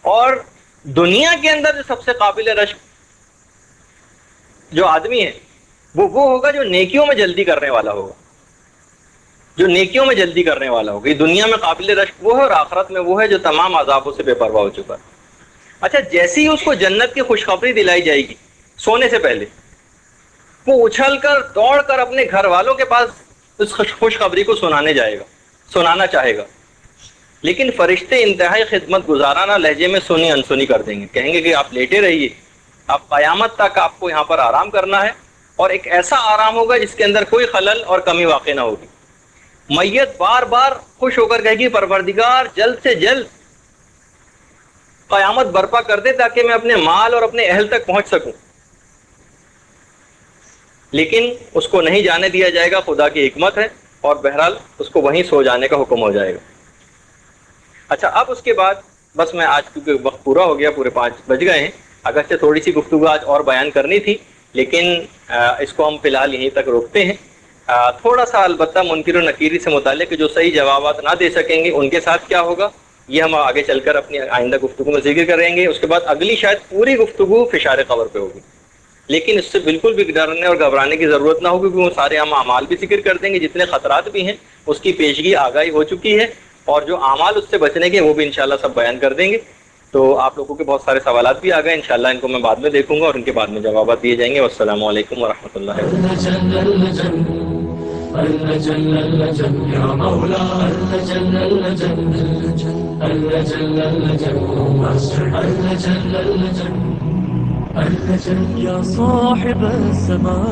اور دنیا کے اندر جو سب سے قابل رشک جو آدمی ہے وہ ہوگا جو نیکیوں میں جلدی کرنے والا ہوگا، جو نیکیوں میں جلدی کرنے والا ہوگا۔ یہ دنیا میں قابل رشک وہ ہے اور آخرت میں وہ ہے جو تمام عذابوں سے بے پرواہ ہو چکا ہے۔ اچھا، جیسے ہی اس کو جنت کی خوشخبری دلائی جائے گی سونے سے پہلے، وہ اچھل کر دوڑ کر اپنے گھر والوں کے پاس اس خوشخبری کو سنانا چاہے گا، لیکن فرشتے انتہائی خدمت گزارانہ لہجے میں سنی انسنی کر دیں گے، کہیں گے کہ آپ لیٹے رہیے، آپ قیامت تک آپ کو یہاں پر آرام کرنا ہے، اور ایک ایسا آرام ہوگا جس کے اندر کوئی خلل اور کمی واقع نہ ہوگی۔ میت بار بار خوش ہو کر کہے گی پروردگار جلد سے جلد قیامت برپا کر دے تاکہ میں اپنے مال اور اپنے اہل تک پہنچ سکوں، لیکن اس کو نہیں جانے دیا جائے گا، خدا کی حکمت ہے، اور بہرحال اس کو وہیں سو جانے کا حکم ہو جائے گا۔ اچھا، اب اس کے بعد بس میں آج کیونکہ وقت پورا ہو گیا، پورے 5 بج گئے ہیں، اگرچہ تھوڑی سی گفتگو آج اور بیان کرنی تھی لیکن اس کو ہم فی الحال یہیں تک روکتے ہیں۔ تھوڑا سا البتہ منکر و نکیری سے متعلق جو صحیح جوابات نہ دے سکیں گے ان کے ساتھ کیا ہوگا یہ ہم آگے چل کر اپنی آئندہ گفتگو میں ذکر کریں گے۔ اس کے بعد اگلی شاید پوری گفتگو فشار قبر پہ ہوگی، لیکن اس سے بالکل بھی ڈرنے اور گھبرانے کی ضرورت نہ ہوگی، کیونکہ وہ سارے ہم اعمال بھی ذکر کر دیں گے، جتنے خطرات بھی ہیں اس کی پیشگی آگاہی ہو چکی ہے، اور جو اعمال اس سے بچنے کے وہ بھی انشاءاللہ سب بیان کر دیں گے۔ تو آپ لوگوں کے بہت سارے سوالات بھی آ گئے، انشاءاللہ ان کو میں بعد میں دیکھوں گا اور ان کے بعد میں جوابات دیے جائیں گے۔ والسلام علیکم ورحمۃ اللہ وبركاته. يا صاحب السماء